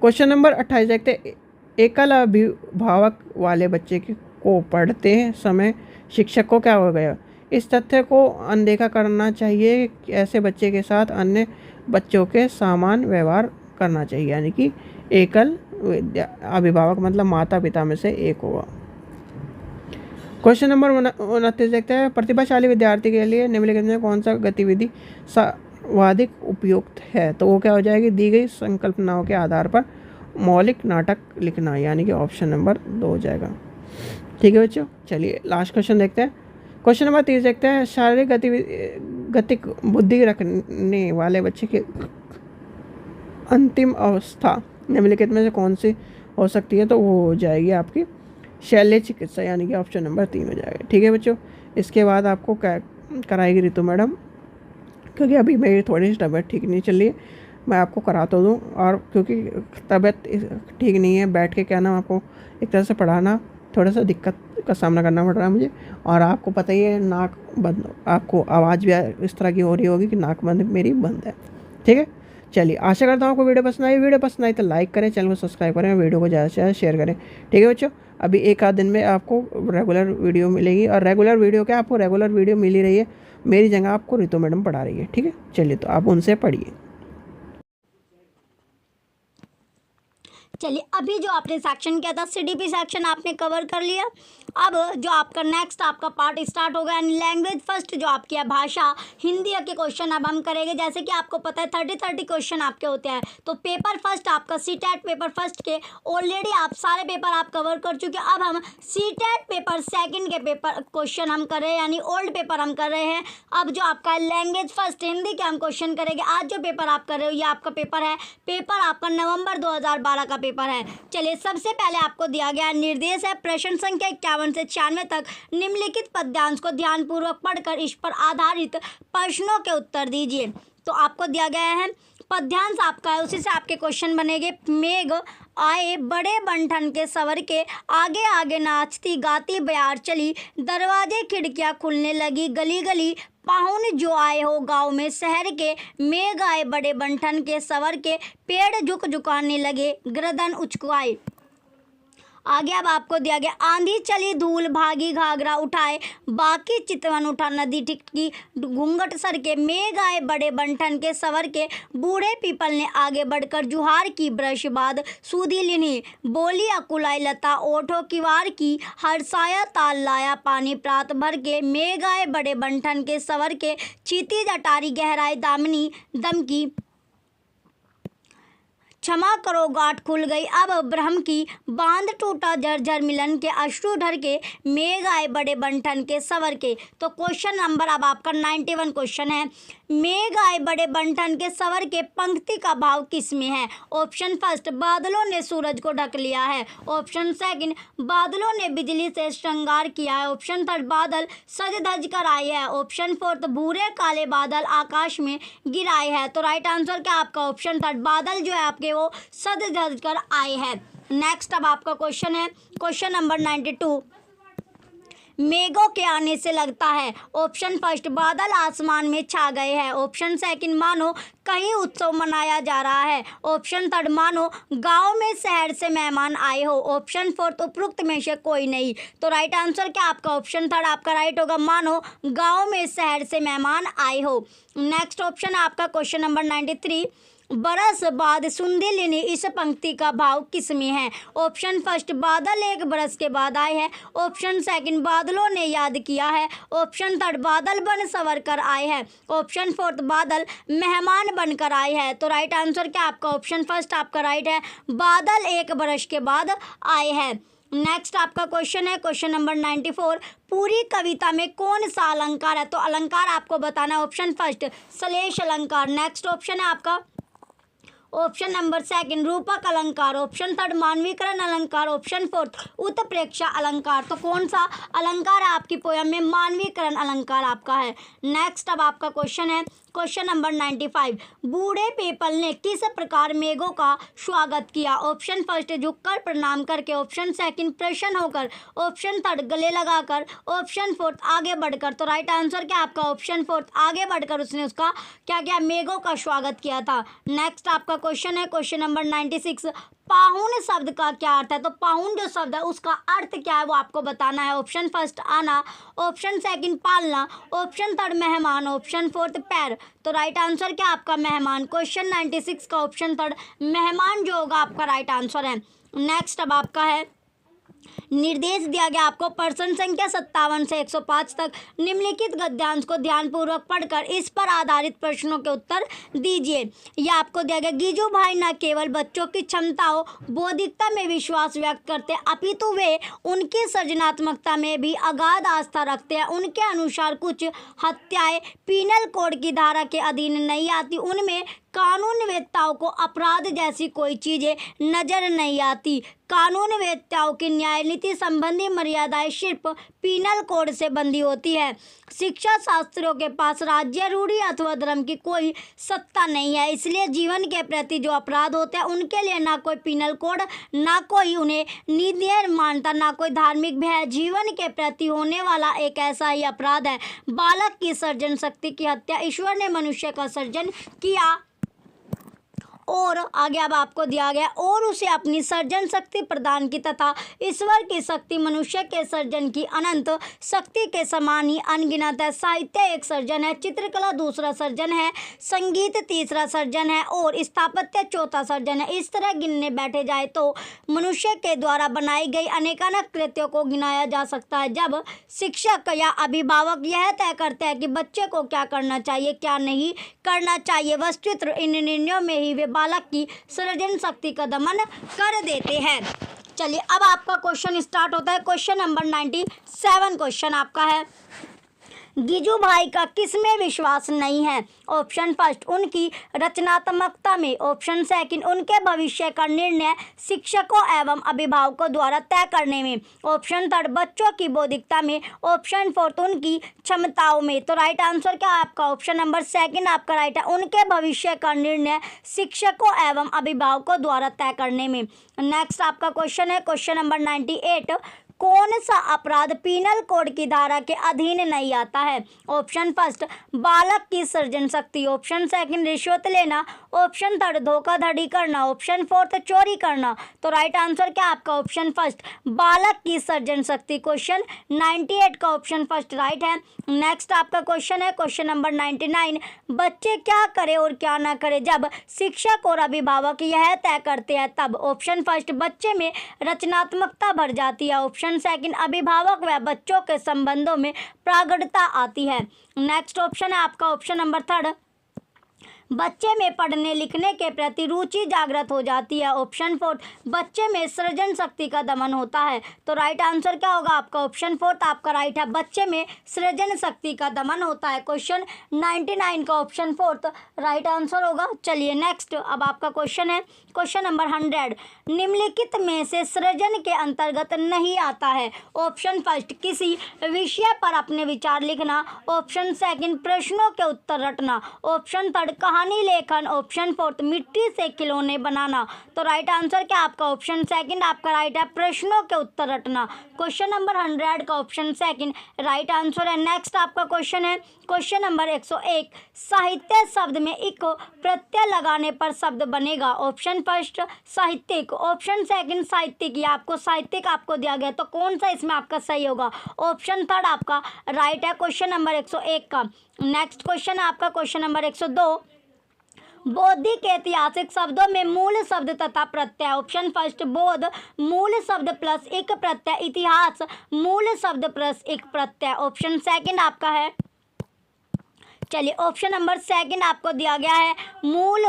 क्वेश्चन नंबर 28 देखते हैं, एकल अभिभावक वाले बच्चे को पढ़ते समय शिक्षक को क्या हो गया, इस तथ्य को अनदेखा करना चाहिए कि ऐसे बच्चे के साथ अन्य बच्चों के समान व्यवहार करना चाहिए, यानी कि एकल अभिभावक मतलब माता पिता में से एक होगा। क्वेश्चन नंबर 29 देखते हैं, प्रतिभाशाली विद्यार्थी के लिए निम्नलिखित में कौन सा गतिविधि सर्वाधिक उपयुक्त है। तो वो क्या हो जाएगी, दी गई संकल्पनाओं के आधार पर मौलिक नाटक लिखना, यानी कि ऑप्शन नंबर 2 हो जाएगा। ठीक है बच्चों, चलिए लास्ट क्वेश्चन देखते हैं। क्वेश्चन नंबर 30 देखते हैं, शारीरिक गतिक बुद्धि रखने वाले बच्चे की अंतिम अवस्था निम्नलिखित में से कौन सी हो सकती है। तो वो हो जाएगी आपकी शल्य चिकित्सा, यानी कि ऑप्शन नंबर 3 हो जाएगा। ठीक है बच्चों, इसके बाद आपको क्या कराएगी रितु मैडम, क्योंकि अभी मेरी थोड़ी सी तबीयत ठीक नहीं चल रही है, मैं आपको कराता दूँ, और क्योंकि तबीयत ठीक नहीं है, बैठ के क्या नाम आपको एक तरह से पढ़ाना थोड़ा सा दिक्कत का सामना करना पड़ रहा है मुझे। और आपको पता ही है नाक बंद, आपको आवाज़ भी इस तरह की हो रही होगी कि नाक बंद मेरी बंद है। ठीक है, चलिए आशा करता हूँ आपको वीडियो पसंद आई। वीडियो पसंद आई तो लाइक करें, चैनल को सब्सक्राइब करें, वीडियो को ज़्यादा से ज़्यादा शेयर करें। ठीक है बच्चों, अभी एक आध दिन में आपको रेगुलर वीडियो मिलेगी, और रेगुलर वीडियो क्या, आपको रेगुलर वीडियो मिल ही रही है, मेरी जगह आपको रितु मैडम पढ़ा रही है। ठीक है, चलिए तो आप उनसे पढ़िए। चलिए, अभी जो आपने सेक्शन किया था सीडीपी सेक्शन आपने कवर कर लिया। अब जो आपका नेक्स्ट आपका पार्ट स्टार्ट हो गया, लैंग्वेज फर्स्ट जो आपकी है भाषा हिंदी के क्वेश्चन अब हम करेंगे। जैसे कि आपको पता है 30 क्वेश्चन आपके होते हैं, तो पेपर फर्स्ट आपका सीटेट पेपर फर्स्ट के ऑलरेडी आप सारे पेपर आप कवर कर चुके हैं। अब हम सीटेट पेपर सेकंड के पेपर क्वेश्चन हम कर रहे हैं, यानी ओल्ड पेपर हम कर रहे हैं। अब जो आपका लैंग्वेज फर्स्ट हिंदी के हम क्वेश्चन करेंगे। आज जो पेपर आप कर रहे हो ये आपका पेपर है, पेपर आपका नवंबर 2012 का पेपर है। चलिए, सबसे पहले आपको दिया गया निर्देश है प्रश्न संख्या 51 से 96 तक निम्नलिखित पद्यांश को ध्यानपूर्वक पढ़कर इस पर आधारित प्रश्नों के उत्तर दीजिए। तो आपको दिया गया है पद्यांश आपका है, उसी से आपके क्वेश्चन बनेंगे। मेघ आए बड़े बंठन के सवर के, आगे आगे नाचती गाती बयार चली, दरवाजे खिड़कियां खुलने लगी गली गली, पाहुन जो आए हो गांव में शहर के, मेघ आए बड़े बंठन के सवर के, पेड़ झुक झुकाने लगे गर्दन उचकाए। आगे अब आपको दिया गया आंधी चली धूल भागी घाघरा उठाए, बाकी चितवन उठा नदी टिकटी घूंघट सर के, मेघ आए बड़े बंठन के सवर के, बूढ़े पीपल ने आगे बढ़कर जुहार की, ब्रश बाद सूदी लिनी, बोली अकुलाई लता ओठो की वार की, हरसाया ताल लाया पानी प्रात भर के, मेघ आए बड़े बंठन के सवर के, चीती जटारी गहराई दामनी दम की, क्षमा करो गांठ खुल गई अब ब्रह्म की, बांध टूटा झरझर मिलन के, अश्रु ढर के, मेघ आए बड़े बंठन के सवर के। तो क्वेश्चन नंबर अब आपका 91 क्वेश्चन है, मेघ आए बड़े बंठन के सवर के पंक्ति का भाव किस में है। ऑप्शन फर्स्ट, बादलों ने सूरज को ढक लिया है। ऑप्शन सेकंड, बादलों ने बिजली से श्रृंगार किया है। ऑप्शन थर्ड, बादल सज धज कर आए हैं। ऑप्शन फोर्थ, भूरे काले बादल आकाश में गिराए हैं। तो राइट आंसर क्या आपका ऑप्शन थर्ड, बादल जो है आपके वो सज धज कर आए हैं। नेक्स्ट अब आपका क्वेश्चन है क्वेश्चन नंबर 92, मेघों के आने से लगता है। ऑप्शन फर्स्ट, बादल आसमान में छा गए हैं। ऑप्शन सेकंड, मानो कहीं उत्सव मनाया जा रहा है। ऑप्शन थर्ड, मानो गांव में शहर से मेहमान आए हो। ऑप्शन फोर्थ, उपरोक्त में से कोई नहीं। तो राइट आंसर क्या आपका ऑप्शन थर्ड आपका राइट होगा, मानो गांव में शहर से मेहमान आए हो। नेक्स्ट ऑप्शन आपका क्वेश्चन नंबर 93, बरस बाद सुंधी लेने इस पंक्ति का भाव किस में है। ऑप्शन फर्स्ट, बादल एक बरस के बाद आए हैं। ऑप्शन सेकंड, बादलों ने याद किया है। ऑप्शन थर्ड, बादल बन सवर कर आए हैं। ऑप्शन फोर्थ, बादल मेहमान बनकर आए हैं। तो राइट आंसर क्या आपका ऑप्शन फर्स्ट आपका राइट है, बादल एक बरस के बाद आए हैं। नेक्स्ट आपका क्वेश्चन है क्वेश्चन नंबर 94, पूरी कविता में कौन सा अलंकार है। तो अलंकार आपको बताना है। ऑप्शन फर्स्ट, श्लेष अलंकार। नेक्स्ट ऑप्शन है आपका ऑप्शन नंबर सेकंड, रूपक अलंकार। ऑप्शन थर्ड, मानवीकरण अलंकार। ऑप्शन फोर्थ, उत्प्रेक्षा अलंकार। तो कौन सा अलंकार है आपकी पोयम में, मानवीकरण अलंकार आपका है। नेक्स्ट अब आपका क्वेश्चन है क्वेश्चन नंबर 95, बूढ़े पीपल ने किस प्रकार मेघों का स्वागत किया। ऑप्शन फर्स्ट, झुककर प्रणाम करके। ऑप्शन सेकंड, प्रसन्न होकर। ऑप्शन थर्ड, गले लगाकर। ऑप्शन फोर्थ, आगे बढ़कर। तो राइट आंसर क्या आपका ऑप्शन फोर्थ, आगे बढ़कर उसने उसका क्या किया, मेघों का स्वागत किया था। नेक्स्ट आपका क्वेश्चन है क्वेश्चन नंबर 96, पाहुन शब्द का क्या अर्थ है? तो पाहुन जो शब्द है उसका अर्थ क्या है वो आपको बताना है। ऑप्शन फर्स्ट आना, ऑप्शन सेकंड पालना, ऑप्शन थर्ड मेहमान, ऑप्शन फोर्थ पैर। तो राइट आंसर क्या आपका मेहमान। क्वेश्चन 96 का ऑप्शन थर्ड मेहमान जो होगा आपका राइट आंसर है। नेक्स्ट अब आपका है निर्देश दिया गया आपको प्रश्न संख्या 57 से 105 तक निम्नलिखित गद्यांश को ध्यानपूर्वक पढ़कर इस पर आधारित प्रश्नों के उत्तर दीजिए। यह आपको दिया गया गीजू भाई न केवल बच्चों की क्षमताओं बौद्धिकता में विश्वास व्यक्त करते अपितु वे उनकी सृजनात्मकता में भी अगाध आस्था रखते हैं। उनके अनुसार कुछ हत्याएं पीनल कोड की धारा के अधीन नहीं आती, उनमें कानूनवेत्ताओं को अपराध जैसी कोई चीज़ें नजर नहीं आती। कानूनवेत्ताओं की न्याय नीति संबंधी मर्यादाएं सिर्फ पीनल कोड से बंधी होती है। शिक्षा शास्त्रियों के पास राज्य रूढ़ि अथवा धर्म की कोई सत्ता नहीं है, इसलिए जीवन के प्रति जो अपराध होते हैं उनके लिए ना कोई पीनल कोड, ना कोई उन्हें नीतियां मानता, ना कोई धार्मिक भय। जीवन के प्रति होने वाला एक ऐसा ही अपराध है बालक की सृजन शक्ति की हत्या। ईश्वर ने मनुष्य का सृजन किया और आगे अब आपको दिया गया और उसे अपनी सर्जन शक्ति प्रदान की तथा ईश्वर की शक्ति मनुष्य के सर्जन की अनंत शक्ति के समान ही अनगिनत है। साहित्य एक सर्जन है, चित्रकला दूसरा सर्जन है, संगीत तीसरा सर्जन है और स्थापत्य चौथा सर्जन है। इस तरह गिनने बैठे जाए तो मनुष्य के द्वारा बनाई गई अनेकानेक कृतियों को गिनाया जा सकता है। जब शिक्षक या अभिभावक यह तय करते हैं कि बच्चे को क्या करना चाहिए क्या नहीं करना चाहिए, वस्तुतः इन निर्णयों में ही वे बालक की सृजन शक्ति का दमन कर देते हैं। चलिए अब आपका क्वेश्चन स्टार्ट होता है। क्वेश्चन नंबर 97 क्वेश्चन आपका है गीजू भाई का किसमें विश्वास नहीं है? ऑप्शन फर्स्ट उनकी रचनात्मकता में, ऑप्शन सेकंड उनके भविष्य का निर्णय शिक्षकों एवं अभिभावकों द्वारा तय करने में, ऑप्शन थर्ड बच्चों की बौद्धिकता में, ऑप्शन फोर्थ उनकी क्षमताओं में। तो राइट आंसर क्या आपका ऑप्शन नंबर सेकंड आपका राइट है, उनके भविष्य का निर्णय शिक्षकों एवं अभिभावकों द्वारा तय करने में। नेक्स्ट आपका क्वेश्चन है क्वेश्चन नंबर 98 कौन सा अपराध पीनल कोड की धारा के अधीन नहीं आता है? ऑप्शन फर्स्ट बालक की सृजन शक्ति, ऑप्शन सेकंड रिश्वत लेना, ऑप्शन थर्ड धोखाधड़ी करना, ऑप्शन फोर्थ चोरी करना। तो राइट आंसर क्या आपका ऑप्शन फर्स्ट बालक की सृजन शक्ति। क्वेश्चन 98 का ऑप्शन फर्स्ट राइट है। नेक्स्ट आपका क्वेश्चन है क्वेश्चन नंबर 99 बच्चे क्या करें और क्या ना करें जब शिक्षक और अभिभावक यह तय करते हैं तब? ऑप्शन फर्स्ट बच्चे में रचनात्मकता भर जाती है, ऑप्शन सेकंड अभिभावक व बच्चों के संबंधों में प्रगाढ़ता आती है। नेक्स्ट ऑप्शन है आपका ऑप्शन नंबर थर्ड बच्चे में पढ़ने लिखने के प्रति रुचि जागृत हो जाती है, ऑप्शन फोर्थ बच्चे में सृजन शक्ति का दमन होता है। तो राइट आंसर क्या होगा आपका ऑप्शन फोर्थ आपका राइट है, बच्चे में सृजन शक्ति का दमन होता है। क्वेश्चन 99 का ऑप्शन फोर्थ राइट आंसर होगा। चलिए नेक्स्ट अब आपका क्वेश्चन है क्वेश्चन नंबर 100 निम्नलिखित में से सृजन के अंतर्गत नहीं आता है? ऑप्शन फर्स्ट किसी विषय पर अपने विचार लिखना, ऑप्शन सेकंड प्रश्नों के उत्तर रटना, ऑप्शन थर्ड कहानी लेखन, ऑप्शन फोर्थ मिट्टी से खिलौने बनाना। तो राइट आंसर क्या आपका ऑप्शन सेकंड आपका राइट है, प्रश्नों के उत्तर रटना। क्वेश्चन नंबर 100 का ऑप्शन सेकंड राइट आंसर है। नेक्स्ट आपका क्वेश्चन है क्वेश्चन नंबर 101 साहित्य शब्द में एक प्रत्यय लगाने पर शब्द बनेगा? ऑप्शन फर्स्ट साहित्यिक, ऑप्शन सेकंड साहित्यिक, या आपको साहित्यिक आपको दिया गया तो कौन सा इसमें आपका सही होगा? ऑप्शन थर्ड आपका राइट है क्वेश्चन नंबर 101 का। नेक्स्ट क्वेश्चन है आपका क्वेश्चन नंबर 102 बौद्धिक ऐतिहासिक शब्दों में मूल शब्द तथा प्रत्यय। ऑप्शन फर्स्ट बोध मूल शब्द प्लस एक प्रत्यय, इतिहास मूल शब्द प्लस एक प्रत्यय। ऑप्शन सेकंड आपका है चलिए ऑप्शन नंबर सेकंड आपको दिया गया है मूल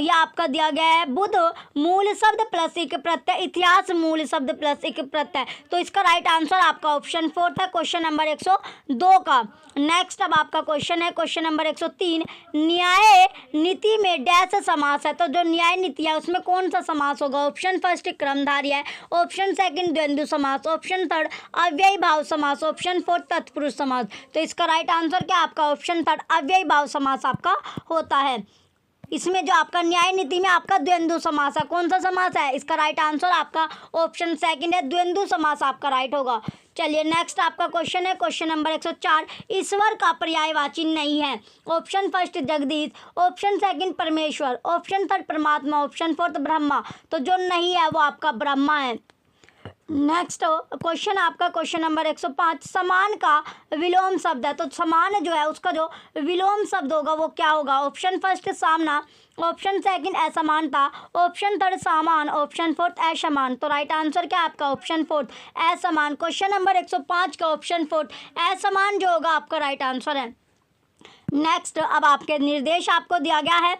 या आपका दिया गया है बुध मूल शब्द प्लस एक प्रत्यय, इतिहास मूल शब्द प्लस एक प्रत्यय। तो इसका राइट आंसर आपका ऑप्शन फोर्थ है क्वेश्चन नंबर 102 का। नेक्स्ट अब आपका क्वेश्चन है क्वेश्चन नंबर 103 न्याय नीति में डैश समास है? तो जो न्याय नीति है उसमें कौन सा समास होगा? ऑप्शन फर्स्ट क्रमधारय है, ऑप्शन सेकंड द्वंद्व समास, ऑप्शन थर्ड अव्ययी भाव समास, ऑप्शन फोर्थ तत्पुरुष समास। तो इसका राइट आंसर क्या आपका ऑप्शन थर्ड अव्ययी भाव समास आपका होता है। इसमें जो आपका न्याय नीति में आपका द्वंद्व समास है, कौन सा समास है? इसका राइट आंसर आपका ऑप्शन सेकंड है, द्वंद्व समास आपका राइट होगा। चलिए नेक्स्ट आपका क्वेश्चन है क्वेश्चन नंबर 104, ईश्वर का पर्यायवाची नहीं है। Option first Jagdish, option second परमेश्वर, ऑप्शन थर्ड परमात्मा, ऑप्शन फोर्थ ब्रह्मा। तो जो नहीं है वो आपका ब्रह्मा है। नेक्स्ट क्वेश्चन आपका क्वेश्चन नंबर 105, समान का विलोम शब्द है। तो समान जो है उसका जो विलोम शब्द होगा वो क्या होगा? ऑप्शन फर्स्ट सामना, ऑप्शन सेकंड असमानता, ऑप्शन थर्ड सामान, ऑप्शन फोर्थ असमान। तो राइट आंसर क्या है आपका? ऑप्शन फोर्थ असमान। क्वेश्चन नंबर 105 का ऑप्शन फोर्थ असमान जो होगा आपका राइट आंसर है। नेक्स्ट अब आपके निर्देश आपको दिया गया है,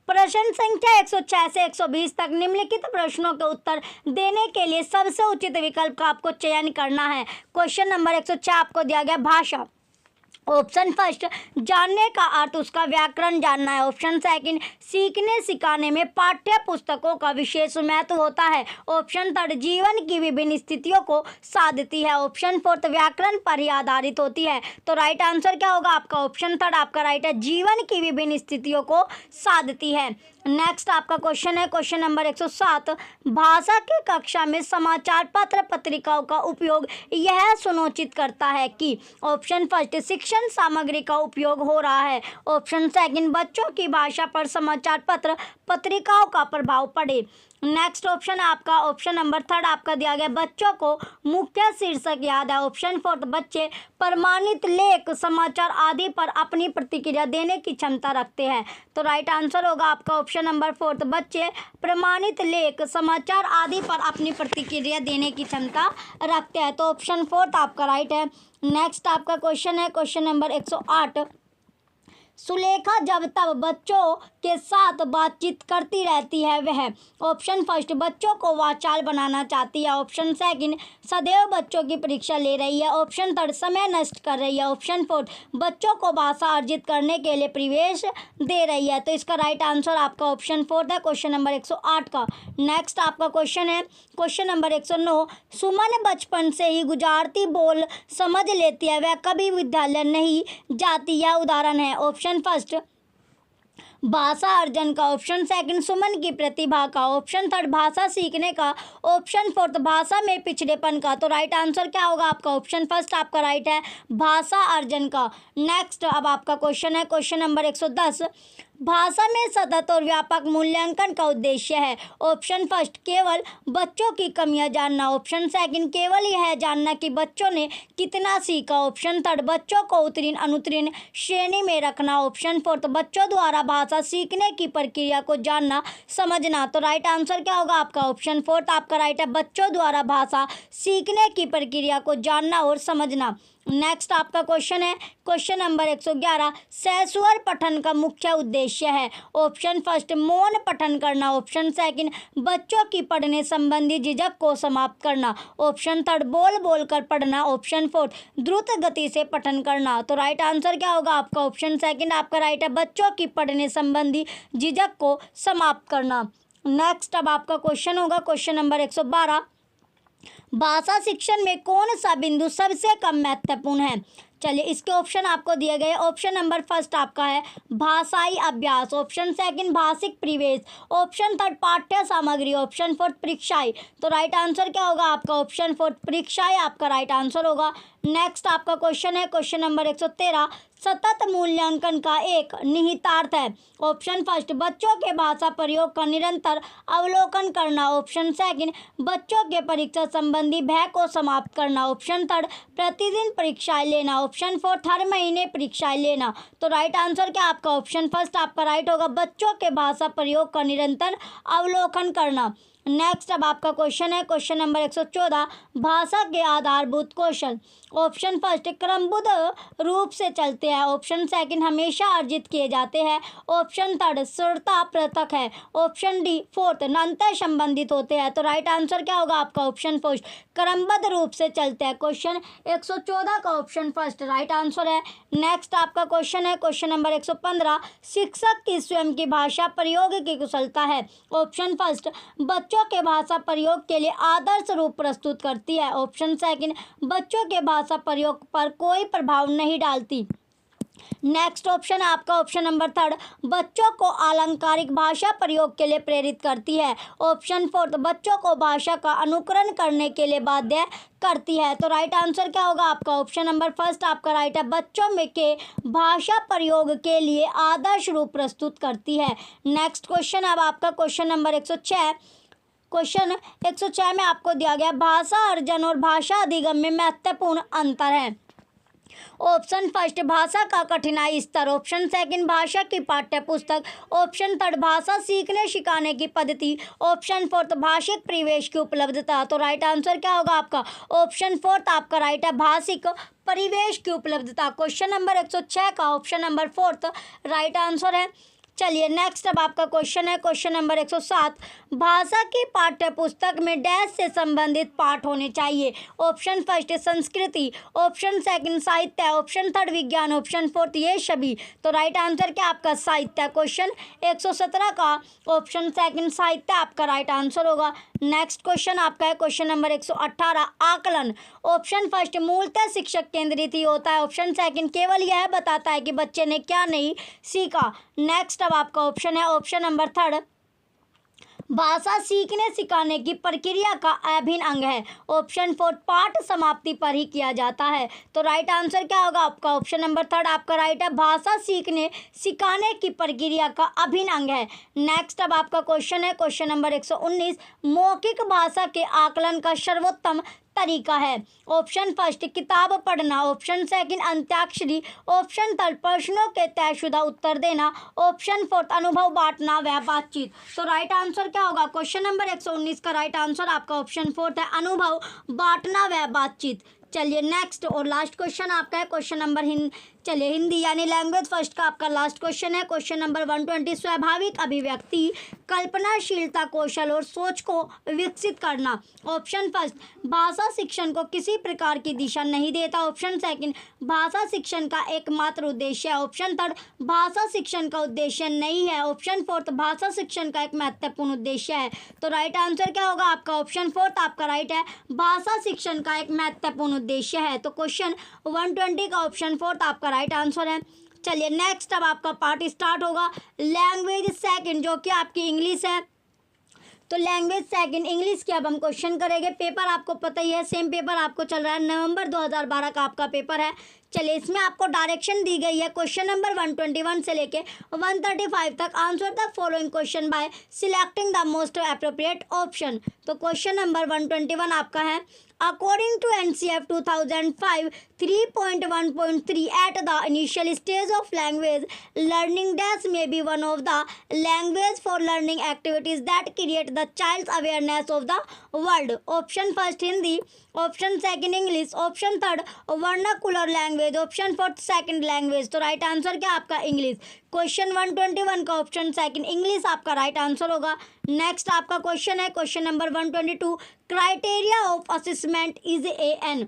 प्रश्न संख्या 106 से 120 तक निम्नलिखित प्रश्नों के उत्तर देने के लिए सबसे उचित विकल्प का आपको चयन करना है। क्वेश्चन नंबर 106 आपको दिया गया भाषा। ऑप्शन फर्स्ट जानने का अर्थ उसका व्याकरण जानना है। ऑप्शन सेकंड सीखने सिखाने में पाठ्य पुस्तकों का विशेष महत्व होता है। ऑप्शन थर्ड जीवन की विभिन्न स्थितियों को साधती है। ऑप्शन फोर्थ व्याकरण पर ही आधारित होती है। तो राइट आंसर क्या होगा आपका? ऑप्शन थर्ड आपका राइट है, जीवन की विभिन्न स्थितियों को साधती है। नेक्स्ट आपका क्वेश्चन है क्वेश्चन नंबर 107, भाषा की कक्षा में समाचार पत्र पत्रिकाओं का उपयोग यह सुनिश्चित करता है कि ऑप्शन फर्स्ट शिक्षण सामग्री का उपयोग हो रहा है। ऑप्शन सेकंड बच्चों की भाषा पर समाचार पत्र पत्रिकाओं का प्रभाव पड़े। नेक्स्ट ऑप्शन आपका ऑप्शन नंबर थर्ड आपका दिया गया, बच्चों को मुख्य शीर्षक याद है। ऑप्शन फोर्थ बच्चे प्रमाणित लेख समाचार आदि पर अपनी प्रतिक्रिया देने की क्षमता रखते हैं। तो राइट आंसर होगा आपका ऑप्शन नंबर फोर्थ, बच्चे प्रमाणित लेख समाचार आदि पर अपनी प्रतिक्रिया देने की क्षमता रखते हैं। तो ऑप्शन फोर्थ आपका राइट है। नेक्स्ट आपका क्वेश्चन है क्वेश्चन नंबर 108, सुलेखा जब तब बच्चों के साथ बातचीत करती रहती है वह। ऑप्शन फर्स्ट बच्चों को वाचाल बनाना चाहती है। ऑप्शन सेकंड सदैव बच्चों की परीक्षा ले रही है। ऑप्शन थर्ड समय नष्ट कर रही है। ऑप्शन फोर्थ बच्चों को भाषा अर्जित करने के लिए प्रवेश दे रही है। तो इसका राइट आंसर आपका ऑप्शन फोर्थ है क्वेश्चन नंबर 108 का। नेक्स्ट आपका क्वेश्चन है क्वेश्चन नंबर 109, सुमन बचपन से ही गुजराती बोल समझ लेती है, वह कभी विद्यालय नहीं जाती। यह उदाहरण है। ऑप्शन फर्स्ट भाषा अर्जन का, ऑप्शन सेकंड सुमन की प्रतिभा का, ऑप्शन थर्ड भाषा सीखने का, ऑप्शन फोर्थ भाषा में पिछड़ेपन का। तो राइट आंसर क्या होगा आपका? ऑप्शन फर्स्ट आपका राइट है, भाषा अर्जन का। नेक्स्ट अब आपका क्वेश्चन है क्वेश्चन नंबर 110, भाषा में सतत और व्यापक मूल्यांकन का उद्देश्य है। ऑप्शन फर्स्ट केवल बच्चों की कमियां जानना। ऑप्शन सेकंड केवल यह जानना कि बच्चों ने कितना सीखा। ऑप्शन थर्ड बच्चों को उत्तीर्ण अनुत्तीर्ण श्रेणी में रखना। ऑप्शन फोर्थ बच्चों द्वारा भाषा सीखने की प्रक्रिया को जानना समझना। तो राइट आंसर क्या होगा आपका? ऑप्शन फोर्थ आपका राइट है, बच्चों द्वारा भाषा सीखने की प्रक्रिया को जानना और समझना। नेक्स्ट आपका क्वेश्चन है क्वेश्चन नंबर 111, सस्वर पठन का मुख्य उद्देश्य है। ऑप्शन फर्स्ट मौन पठन करना। ऑप्शन सेकंड बच्चों की पढ़ने संबंधी झिझक को समाप्त करना। ऑप्शन थर्ड बोल बोल कर पढ़ना। ऑप्शन फोर्थ द्रुत गति से पठन करना। तो राइट आंसर क्या होगा आपका? ऑप्शन सेकंड आपका राइट है, बच्चों की पढ़ने संबंधी झिझक को समाप्त करना। नेक्स्ट अब आपका क्वेश्चन होगा क्वेश्चन नंबर 112, भाषा शिक्षण में कौन सा बिंदु सबसे कम महत्वपूर्ण है? चलिए इसके ऑप्शन आपको दिए गए। ऑप्शन नंबर फर्स्ट आपका है भाषाई अभ्यास। ऑप्शन सेकंड भाषिक परिवेश। ऑप्शन थर्ड पाठ्य सामग्री। ऑप्शन फोर्थ परीक्षाएं। तो राइट आंसर क्या होगा आपका? ऑप्शन फोर्थ परीक्षाएं आपका राइट आंसर होगा। नेक्स्ट आपका क्वेश्चन है क्वेश्चन नंबर 113, सतत मूल्यांकन का एक निहितार्थ है। ऑप्शन फर्स्ट बच्चों के भाषा प्रयोग का निरंतर अवलोकन करना। ऑप्शन सेकंड बच्चों के परीक्षा संबंधी भय को समाप्त करना। ऑप्शन थर्ड प्रतिदिन परीक्षाएं लेना। ऑप्शन फोर्थ हर महीने परीक्षाएं लेना। तो राइट आंसर क्या आपका? ऑप्शन फर्स्ट आपका राइट होगा, बच्चों के भाषा प्रयोग का निरंतर अवलोकन करना। नेक्स्ट अब आपका क्वेश्चन है क्वेश्चन नंबर 114, भाषा के आधारभूत कौशल। ऑप्शन फर्स्ट क्रमबद्ध रूप से चलते हैं। ऑप्शन सेकंड हमेशा अर्जित किए जाते हैं। ऑप्शन थर्ड श्रोता पृथक है। ऑप्शन डी फोर्थ अंतर संबंधित होते हैं। तो राइट आंसर क्या होगा आपका? ऑप्शन फर्स्ट क्रमबद्ध रूप से चलते हैं। क्वेश्चन 114 का ऑप्शन फर्स्ट राइट आंसर है। नेक्स्ट आपका क्वेश्चन है क्वेश्चन नंबर 115, शिक्षक की स्वयं की भाषा प्रयोग की कुशलता है। ऑप्शन फर्स्ट बच्चों के भाषा प्रयोग के लिए आदर्श रूप प्रस्तुत करती है। ऑप्शन सेकंड बच्चों के भाषा प्रयोग पर कोई प्रभाव नहीं डालती। नेक्स्ट ऑप्शन है आपका ऑप्शन नंबर थर्ड, बच्चों को अलंकारिक भाषा प्रयोग के लिए प्रेरित करती है। ऑप्शन फोर्थ, बच्चों को भाषा का अनुकरण करने के लिए बाध्य करती है। तो राइट आंसर क्या होगा आपका ऑप्शन नंबर फर्स्ट आपका राइट है, बच्चों में के भाषा प्रयोग के लिए आदर्श रूप प्रस्तुत करती है। नेक्स्ट क्वेश्चन अब आपका क्वेश्चन नंबर 106। क्वेश्चन 106 में आपको दिया गया भाषा अर्जन और भाषा अधिगम में महत्वपूर्ण अंतर है। ऑप्शन फर्स्ट, भाषा का कठिनाई स्तर। ऑप्शन सेकंड, भाषा की पाठ्य पुस्तक। ऑप्शन थर्ड, भाषा सीखने सिखाने की पद्धति। ऑप्शन फोर्थ, भाषिक परिवेश की उपलब्धता। तो राइट आंसर क्या होगा आपका ऑप्शन फोर्थ आपका राइट है, भाषिक परिवेश की उपलब्धता। क्वेश्चन नंबर 106 का option number fourth right answer है। चलिए नेक्स्ट अब आपका क्वेश्चन है क्वेश्चन नंबर 107, भाषा की पाठ्य पुस्तक में डैश से संबंधित पाठ होने चाहिए। ऑप्शन फर्स्ट संस्कृति, ऑप्शन सेकंड साहित्य, ऑप्शन थर्ड विज्ञान, ऑप्शन फोर्थ ये सभी। तो राइट आंसर क्या आपका साहित्य। क्वेश्चन 117 का ऑप्शन सेकंड साहित्य आपका राइट आंसर होगा। नेक्स्ट क्वेश्चन आपका है क्वेश्चन नंबर 118, आकलन। ऑप्शन फर्स्ट मूलतः शिक्षक केंद्रित ही होता है। ऑप्शन सेकंड केवल यह बताता है कि बच्चे ने क्या नहीं सीखा। नेक्स्ट अब आपका ऑप्शन है ऑप्शन नंबर थर्ड, भाषा सीखने सिखाने की प्रक्रिया का अभिन्न अंग है। ऑप्शन फोर्थ पाठ समाप्ति पर ही किया जाता है। तो राइट आंसर क्या होगा आपका ऑप्शन नंबर थर्ड आपका राइट है, भाषा सीखने सिखाने की प्रक्रिया का अभिन्न अंग है। नेक्स्ट अब आपका क्वेश्चन है क्वेश्चन नंबर 119, मौखिक भाषा के आकलन का सर्वोत्तम तरीका है। ऑप्शन फर्स्ट किताब पढ़ना, ऑप्शन सेकंड अंत्याक्षरी, ऑप्शन थर्ड प्रश्नों के तयशुदा उत्तर देना, ऑप्शन फोर्थ अनुभव बांटना व बातचीत। तो राइट आंसर क्या होगा क्वेश्चन नंबर 119 का राइट आंसर आपका ऑप्शन फोर्थ है, अनुभव बांटना व बातचीत। चलिए नेक्स्ट और लास्ट क्वेश्चन आपका है क्वेश्चन नंबर हिंदी यानी लैंग्वेज फर्स्ट का आपका लास्ट क्वेश्चन है क्वेश्चन नंबर 120, स्वाभाविक अभिव्यक्ति, कल्पनाशीलता कौशल और सोच को विकसित करना। ऑप्शन फर्स्ट भाषा शिक्षण को किसी प्रकार की दिशा नहीं देता। ऑप्शन सेकंड भाषा शिक्षण का एकमात्र उद्देश्य है। ऑप्शन थर्ड भाषा शिक्षण का उद्देश्य नहीं है। ऑप्शन फोर्थ भाषा शिक्षण का एक महत्वपूर्ण उद्देश्य है। तो राइट आंसर क्या होगा आपका ऑप्शन फोर्थ आपका राइट है, भाषा शिक्षण का एक महत्वपूर्ण उद्देश्य है। तो क्वेश्चन 120 का ऑप्शन फोर्थ आपका राइट आंसर है। चलिए नेक्स्ट अब आपका पार्ट स्टार्ट होगा लैंग्वेज सेकंड जो कि आपकी इंग्लिश है। तो लैंग्वेज सेकंड इंग्लिश के अब हम क्वेश्चन करेंगे। पेपर आपको पता ही है, सेम पेपर आपको चल रहा है, नवंबर 2012 का आपका पेपर है। चलिए इसमें आपको डायरेक्शन दी गई है क्वेश्चन नंबर 121 से लेके 135 तक। Answer the following question by selecting the most appropriate option. तो क्वेश्चन नंबर 121 आपका है, according to NCF 2005 3.1.3 at the initial stage of language learning dash may be one of the language for learning activities that create the child's awareness of the world. Option first Hindi, option second English, option third vernacular language, option fourth second language. तो right answer क्या आपका English. Question 121 का option second English आपका right answer होगा। Next आपका question है question number 122, criteria of assessment is an.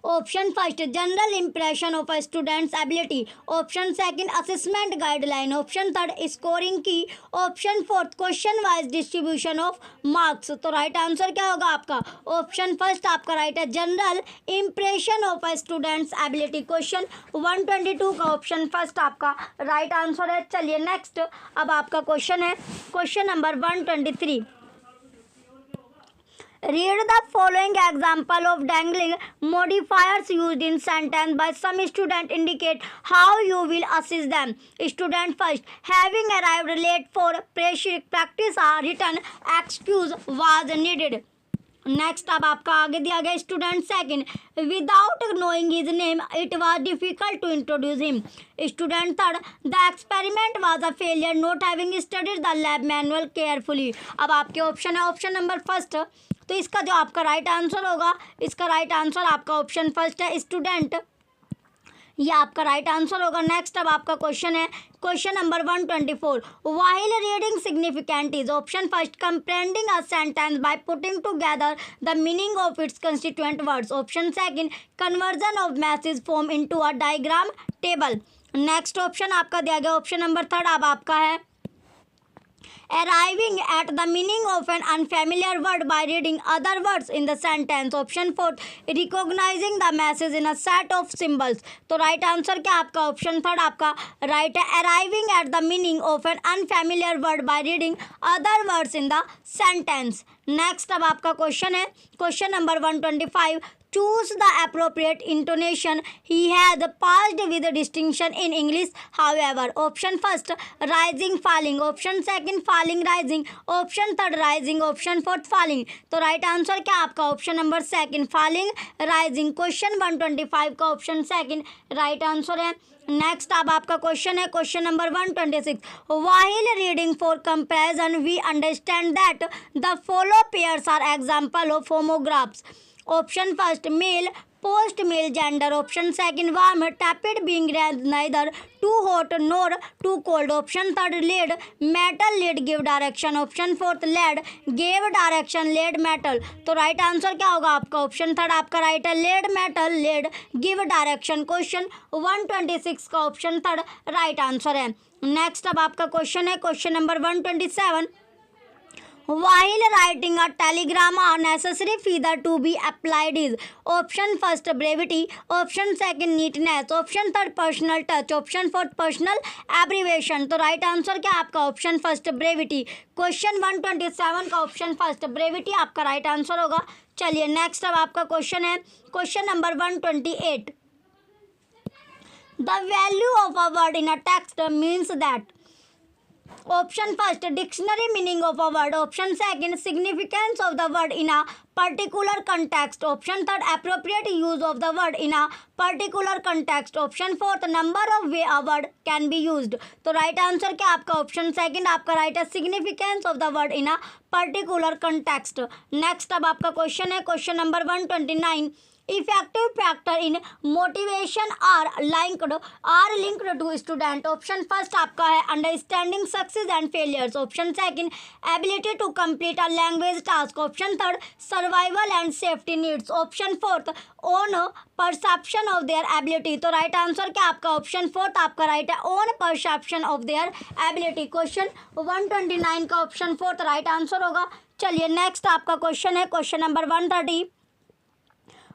Option first general impression of a student's ability, option second assessment guideline, option third scoring key, option fourth question wise distribution of marks. तो right answer क्या होगा आपका option first आपका right है, general impression of a student's ability. Question 122 का option first आपका right answer है। चलिए नेक्स्ट अब आपका क्वेश्चन है question number 123, read the following example of dangling modifiers used in sentence by some student. Indicate how you will assist them. Student first, having arrived late for practice a written excuse was needed. Next अब आपका आगे दिया गया student second, without knowing his name it was difficult to introduce him. Student third, the experiment was a failure not having studied the lab manual carefully. अब आपके option है option number first, तो इसका जो आपका राइट आंसर होगा, इसका right answer आपका ऑप्शन फर्स्ट है स्टूडेंट, ये आपका राइट आंसर होगा। नेक्स्ट अब आपका क्वेश्चन है question number 124, while reading significant is. Option first comprehending a sentence by putting together the meaning of its constituent words, option second conversion of message form into a diagram table. Next option आपका दिया गया option number third अब आपका है arriving at the meaning of an unfamiliar word by reading other words in the sentence. Option 4 recognizing the message in a set of symbols. तो right answer क्या आपका option third आपका right है, arriving at the meaning of an unfamiliar word by reading other words in the sentence. Next अब आपका question है question number 125. Choose the appropriate intonation. He has passed with distinction in English, however. Option first, rising, falling. Option second, falling, rising. Option third, rising. Option fourth, falling. तो right answer क्या आपका option number second, falling, rising. Question 125 का option second right answer है. Next अब आपका question है question number 126. While reading for comparison, we understand that the follow pairs are example of homographs. Option first mail, post male gender. Option second warm, tepid being neither too hot nor too cold. Option third lead, metal lead give direction. Option fourth led gave direction lead metal. तो right answer क्या होगा आपका option third आपका right है, lead metal lead give direction. Question 126 का option third right answer है. Next अब आपका क्वेश्चन है question number 127. While writing a telegram, a necessary feature to be applied is option first brevity, option second neatness, option third personal touch, option fourth personal abbreviation. तो right answer क्या आपका option first brevity. Question 127 का option first brevity आपका right answer होगा. चलिए next अब आपका question है question number 128. The value of a word in a text means that. Option first dictionary meaning of a word. Option second significance of the word in a particular context. Option third appropriate use of the word in a particular context. Option fourth number of way a word can be used. तो right answer क्या आपका option second आपका right है, significance of the word in a particular context. Next अब आपका question है question number 129. Effective factor in motivation are linked to student. Option first आपका है understanding success and failures. Option second ability to complete a language task. Option third survival and safety needs. Option fourth own perception of their ability. तो right answer क्या आपका option fourth आपका right है, own perception of their ability. Question 129 का option fourth right answer होगा. चलिए next आपका question है question number 130.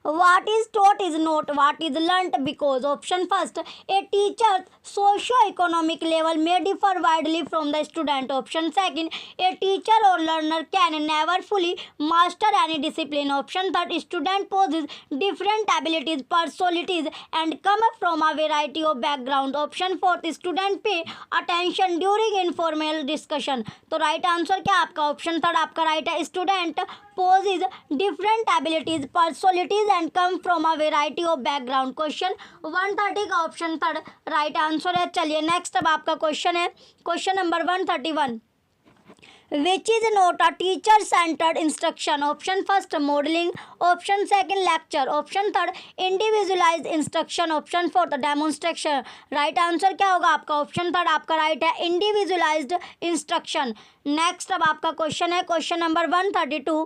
What is taught is not what is learnt because. Option first, a teacher's socio-economic level may differ widely from the student. Option second, a teacher or learner can never fully master any discipline. Option third, student possess different abilities, personalities and come from a variety of background. Option fourth, student pay attention during informal discussion. तो right answer क्या आपका option third आपका right है, student possess different abilities, personalities and come from a variety of background. Question 130 का option third right answer है. चलिए next अब आपका क्वेश्चन है question number 131. Which is not a teacher centered instruction. Option first modeling, option second lecture, option third individualized instruction, option fourth demonstration. Right answer क्या होगा आपका option third आपका right है, इंडिविजुअलाइज्ड इंस्ट्रक्शन. नेक्स्ट अब आपका question है question number 132.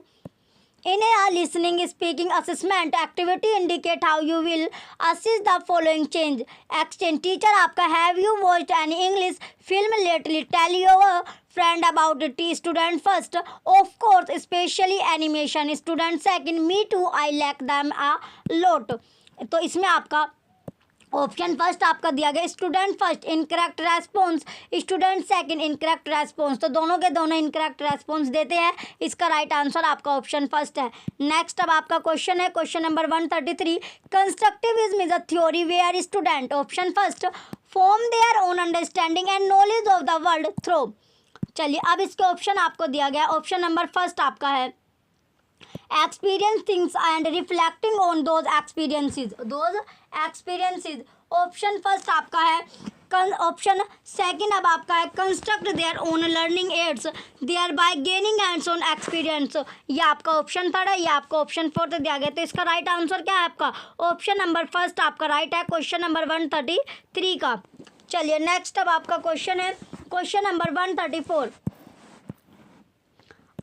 In a listening speaking assessment activity indicate how you will assist the following change exchange. Teacher आपका have you watched any English film lately? Tell your friend about it. Student first, of course, especially animation. Student second, me too, I like them a lot. तो इसमें आपका option first आपका दिया गया student first incorrect response, student second incorrect response. तो दोनों के दोनों इनकरेक्ट रेस्पॉन्स देते हैं. इसका राइट आंसर आपका ऑप्शन फर्स्ट है. नेक्स्ट अब आपका क्वेश्चन है question number 133. Constructivism is a theory where student option first form their own understanding and knowledge of the world through. चलिए अब इसके ऑप्शन आपको दिया गया. ऑप्शन नंबर फर्स्ट आपका है experience things and reflecting on those experiences. Option first आपका है ऑप्शन सेकंड अब आपका है construct their own learning aids thereby gaining hands on experience. ये आपका ऑप्शन थर्ड है, ये आपका ऑप्शन फोर्थ दिया गया. तो इसका राइट आंसर क्या है आपका ऑप्शन नंबर फर्स्ट आपका राइट है क्वेश्चन नंबर 133 का. चलिए नेक्स्ट अब आपका क्वेश्चन है question number 134.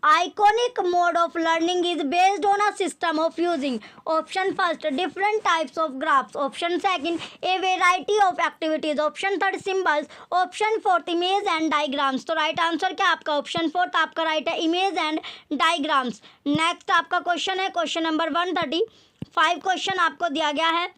iconic mode of learning is based on a system of using option first different types of graphs, option second a variety of activities, option third symbols, option fourth image and diagrams। तो right answer क्या आपका option fourth आपका right है, image and diagrams. Next आपका question है question number 135 question आपको दिया गया है।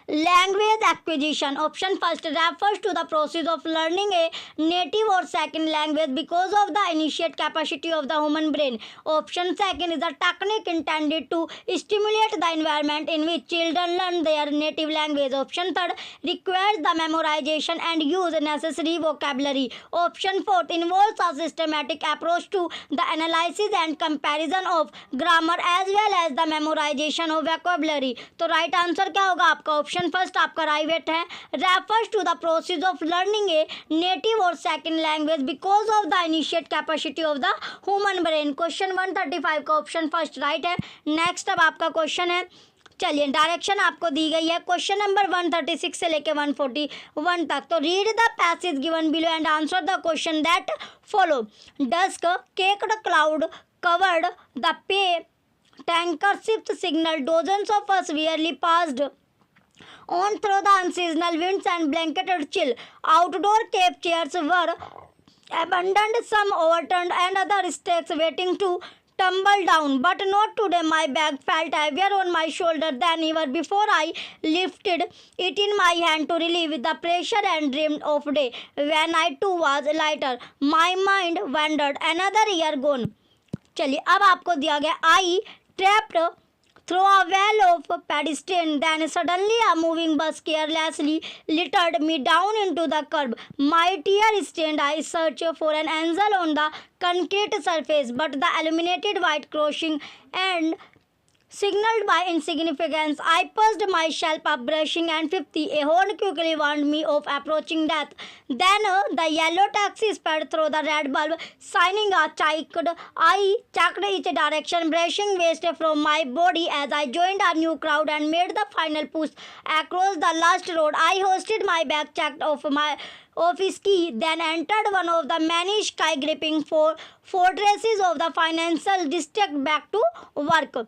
Language acquisition, option first refers to the process of learning a native or second language because of the innate capacity of the human brain, option second is a technique intended to stimulate the environment in which children learn their native language, option third requires the memorization and use necessary vocabulary, option fourth involves a systematic approach to the analysis and comparison of grammar as well as the memorization of vocabulary। तो right answer क्या होगा आपका option first आपका right है, refers to the process of learning a native or second language because of the initiate capacity of the human brain. Question 135 का option first right है। Next अब आपका क्वेश्चन है, चलिए डायरेक्शन आपको दी गई है क्वेश्चन नंबर 136 से लेके 141 तक। तो read the passage given below and answer the question that follow. Dusk caked cloud covered the bay tanker ships signal dozens of us wearily passed on through the unseasonal winds and blanketed chill. Outdoor cave chairs were abandoned, some overturned and other stakes waiting to tumble down. But not today. My bag felt heavier on my shoulder than ever before. I lifted it in my hand to relieve the pressure and dreamed of day when I too was lighter. My mind wandered. Another year gone. चलिए अब आपको दिया गया I trapped through a well of pedestrian, then suddenly a moving bus carelessly littered me down into the curb. My tear-stained eyes searched for an angel on the concrete surface, but the illuminated white crossing and signaled by insignificance. I pursed myself up, brushing and 50. A horn quickly warned me of approaching death. Then the yellow taxi sped through the red bulb, shining a checked. I checked each direction, brushing waste from my body as I joined a new crowd and made the final push across the last road. I hoisted my bag, checked off his key, then entered one of the many sky-gripping fortresses of the financial district back to work।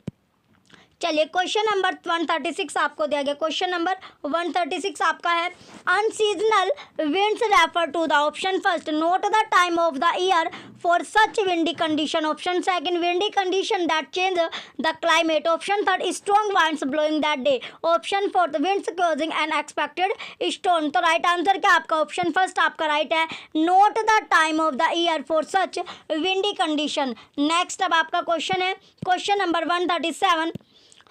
चलिए question number 136 आपको दिया गया। Question number 136 आपका है, unseasonal winds refer to the option first note the time of the year for such windy condition, option second windy condition that change the climate, option third strong winds blowing that day, option fourth winds causing an expected storm. तो right answer क्या आपका option first आपका right है, note the time of the year for such windy condition. Next अब आपका question है question number 137,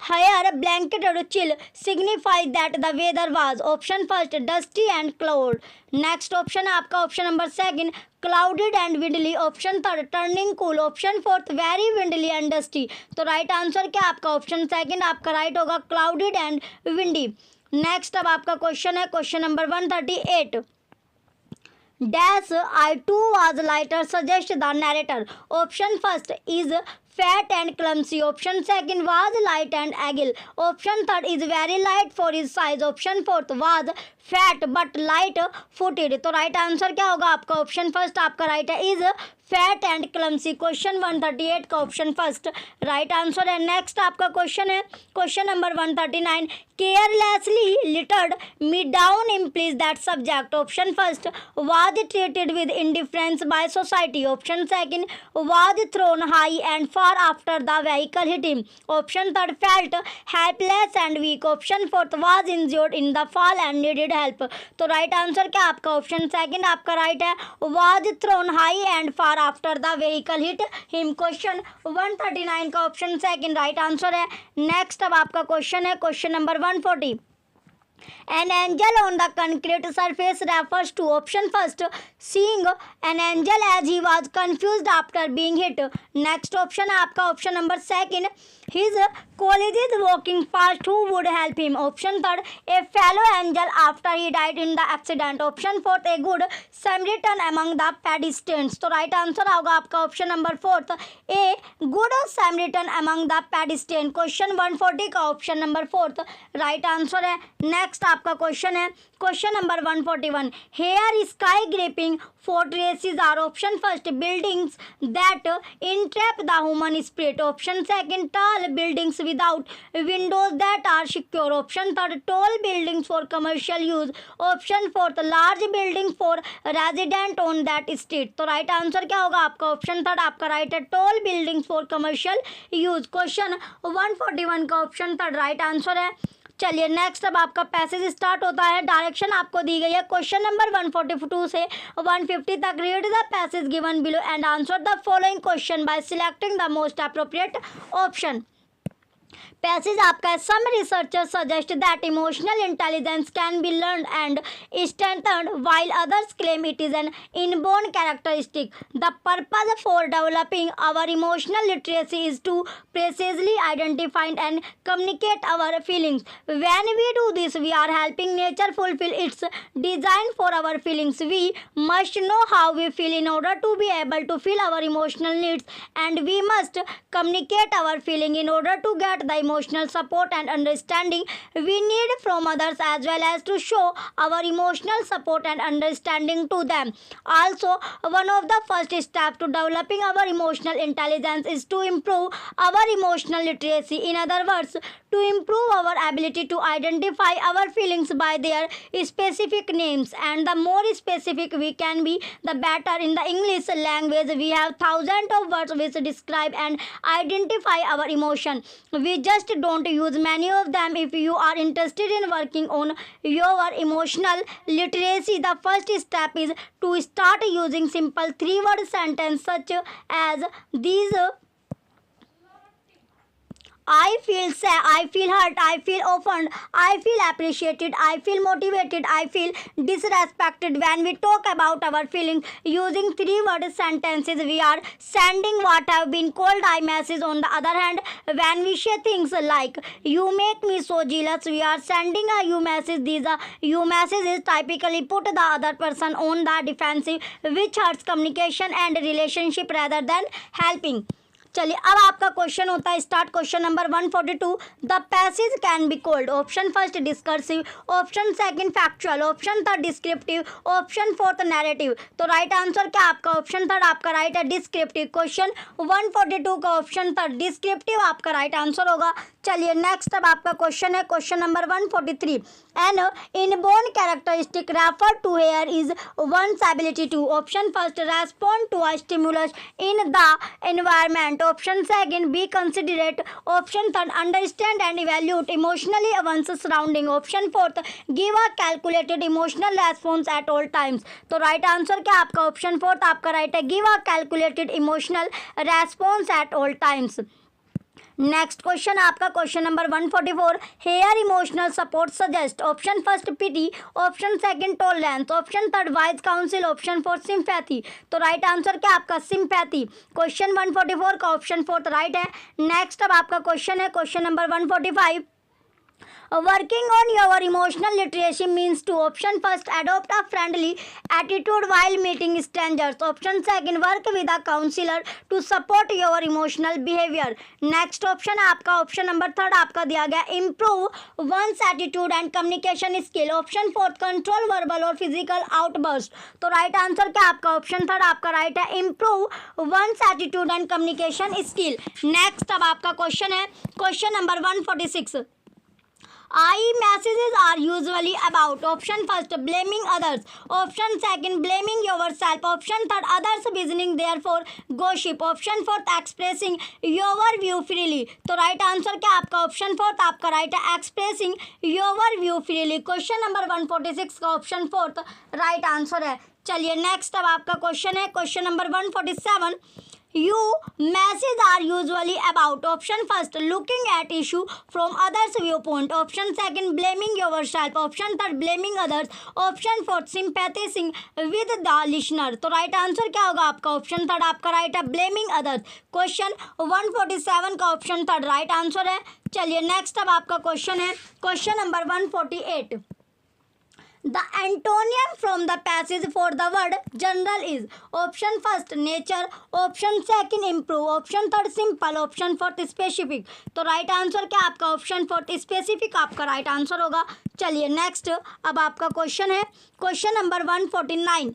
higher blanketed chill signifies that the weather was option first dusty and cloud, next option है आपका option number second clouded and windy, option third turning cool, option fourth very windy and dusty। तो right answer क्या आपका option second आपका right होगा, clouded and windy। Next अब आपका question है question number 138, dash I too was lighter suggest the narrator, option first is fat and clumsy, option second was light and agile, option third is very light for his size, option fourth was fat but light footed। तो right answer क्या होगा आपका option first आपका right है, is fat and clumsy. Question 138 का option first right answer है। Next आपका question है question number 139, carelessly littered me down implies that subject, option first was treated with indifference by society, option second was thrown high and far after the vehicle hit him, option third felt helpless and weak, option fourth was injured in the fall and needed help। तो right answer क्या आपका option second आपका right है, was thrown high and far after the vehicle hit him। Question 139 का option second right answer है। Next अब आपका question है question number 140, an angel on the concrete surface refers to option first seeing an angel as he was confused after being hit, next option है आपका option number second his colleagues walking past who would help him, option third a fellow angel after he died in the accident, option fourth a good Samaritan among the pedestrians। तो right answer होगा आपका option number fourth a good Samaritan among the pedestrians। Question 140 का option number fourth right answer है। Next next आपका question है question number 141, here sky gripping fortresses are option first buildings that entrap the human spirit, option second tall buildings without windows that are secure, option third tall buildings for commercial use, option fourth large building for resident on that street। तो right answer क्या होगा आपका? Option third आपका right है, tall buildings for commercial use. Question 141 का option third right answer है। चलिए next अब आपका पैसेज स्टार्ट होता है। डायरेक्शन आपको दी गई है क्वेश्चन नंबर 142 से 150 तक। Read the passage given below and answer the following question by selecting the most appropriate option. Passage आपका है, some researchers suggest that emotional intelligence can be learn and strengthened while others claim it is an inborn characteristic. The purpose for developing our emotional literacy is to precisely identify and communicate our feelings. When we do this we are helping nature fulfil its design for our feelings. We must know how we feel in order to be able to feel our emotional needs and we must communicate our feeling in order to get the emotional support and understanding we need from others, as well as to show our emotional support and understanding to them. Also, one of the first steps to developing our emotional intelligence is to improve our emotional literacy. In other words, to improve our ability to identify our feelings by their specific names, and the more specific we can be, the better. In the English language, we have thousands of words which describe and identify our emotion. We just don't use many of them. If you are interested in working on your emotional literacy, the first step is to start using simple 3-word sentences such as these: I feel sad, I feel hurt, I feel offended, I feel appreciated, I feel motivated, I feel disrespected. When we talk about our feelings using 3-word sentences, we are sending what have been called I message. On the other hand, when we say things like you make me so jealous, we are sending a you message. These you messages typically put the other person on the defensive, which hurts communication and relationship rather than helping. चलिए अब आपका question होता है start. Question number 142, the passage can be called option first discursive, option second factual, option third descriptive, option fourth narrative. तो right answer क्या आपका? Option third आपका right है, डिस्क्रिप्टिव। क्वेश्चन 142 का ऑप्शन थर्ड डिस्क्रिप्टिव आपका right answer होगा। चलिए next अब आपका क्वेश्चन है question number 143, an inborn characteristic refer to here is one's ability to, option first respond to a stimulus in the environment, option second be considerate, option third understand and evaluate emotionally one's surrounding, option fourth give a calculated emotional response at all times. तो right answer क्या आपका? Option fourth आपका right है, give a calculated emotional response at all times. Next question आपका question number 144, here emotional support suggest, option first pity, option second tolerance, option third wise counsel, option fourth sympathy. तो right answer क्या आपका? Sympathy. Question 144 का option fourth right है। Next अब आपका question है question number 145, working on your emotional literacy means to, option first adopt a friendly attitude while meeting strangers, option second work with a counselor to support your emotional behavior। Next option है आपका option number third आपका दिया गया, improve one's attitude and communication skill, option fourth control verbal और physical outburst. तो right answer क्या आपका? Option third आपका राइट है, improve one's attitude and communication skill। Next अब आपका क्वेश्चन है question number 146, I messages are usually about, option first blaming others, option second blaming yourself, option third others beginning therefore gossip, option fourth expressing your view freely। तो right answer क्या आपका? Option fourth आपका right है, expressing your view freely. Question number 146 का option fourth right answer है। चलिए next अब आपका क्वेश्चन है question number 147, you messages are usually about, option first looking at issue from others viewpoint, option second blaming yourself, option third blaming others, option fourth sympathizing with the listener। तो right answer क्या होगा आपका? Option third आपका right है, blaming others। Question 147 का option third right answer है। चलिए next अब आपका क्वेश्चन है question number 148, The antonym from the passage for the word general is option first nature, option second improve, option third simple, option fourth specific. तो right answer क्या आपका option fourth specific आपका right answer होगा। चलिए next अब आपका question है question number 149।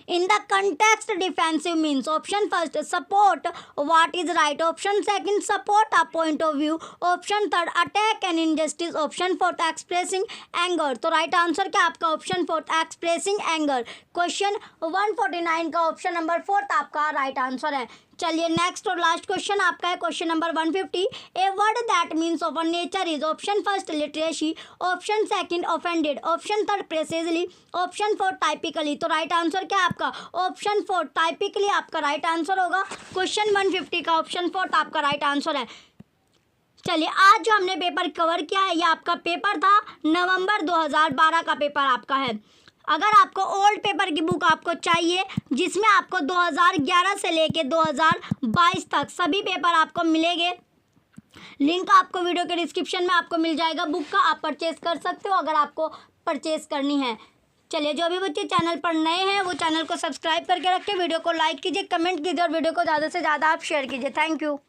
In the context defensive means option first support what is right, option second support a point of view, option third attack an injustice, option fourth expressing anger। तो right answer क्या आपका option fourth expressing anger. Question 149 का option number fourth आपका right answer है। चलिए next और last question आपका है question number 150। A word that means of nature is option first literacy, option second offended, option third precisely, option fourth typically. तो right answer क्या आपका option fourth typically आपका right answer होगा। Question 150 का option fourth आपका right answer है। चलिए आज जो हमने पेपर कवर किया है ये आपका पेपर था नवंबर 2012 का पेपर आपका है। अगर आपको ओल्ड पेपर की बुक आपको चाहिए जिसमें आपको 2011 से लेके 2022 तक सभी पेपर आपको मिलेंगे, लिंक आपको वीडियो के डिस्क्रिप्शन में आपको मिल जाएगा बुक का, आप परचेज कर सकते हो अगर आपको परचेज करनी है। चलिए जो भी बच्चे चैनल पर नए हैं वो चैनल को सब्सक्राइब करके रखें, वीडियो को लाइक कीजिए, कमेंट कीजिए और वीडियो को ज़्यादा से ज़्यादा आप शेयर कीजिए। Thank you.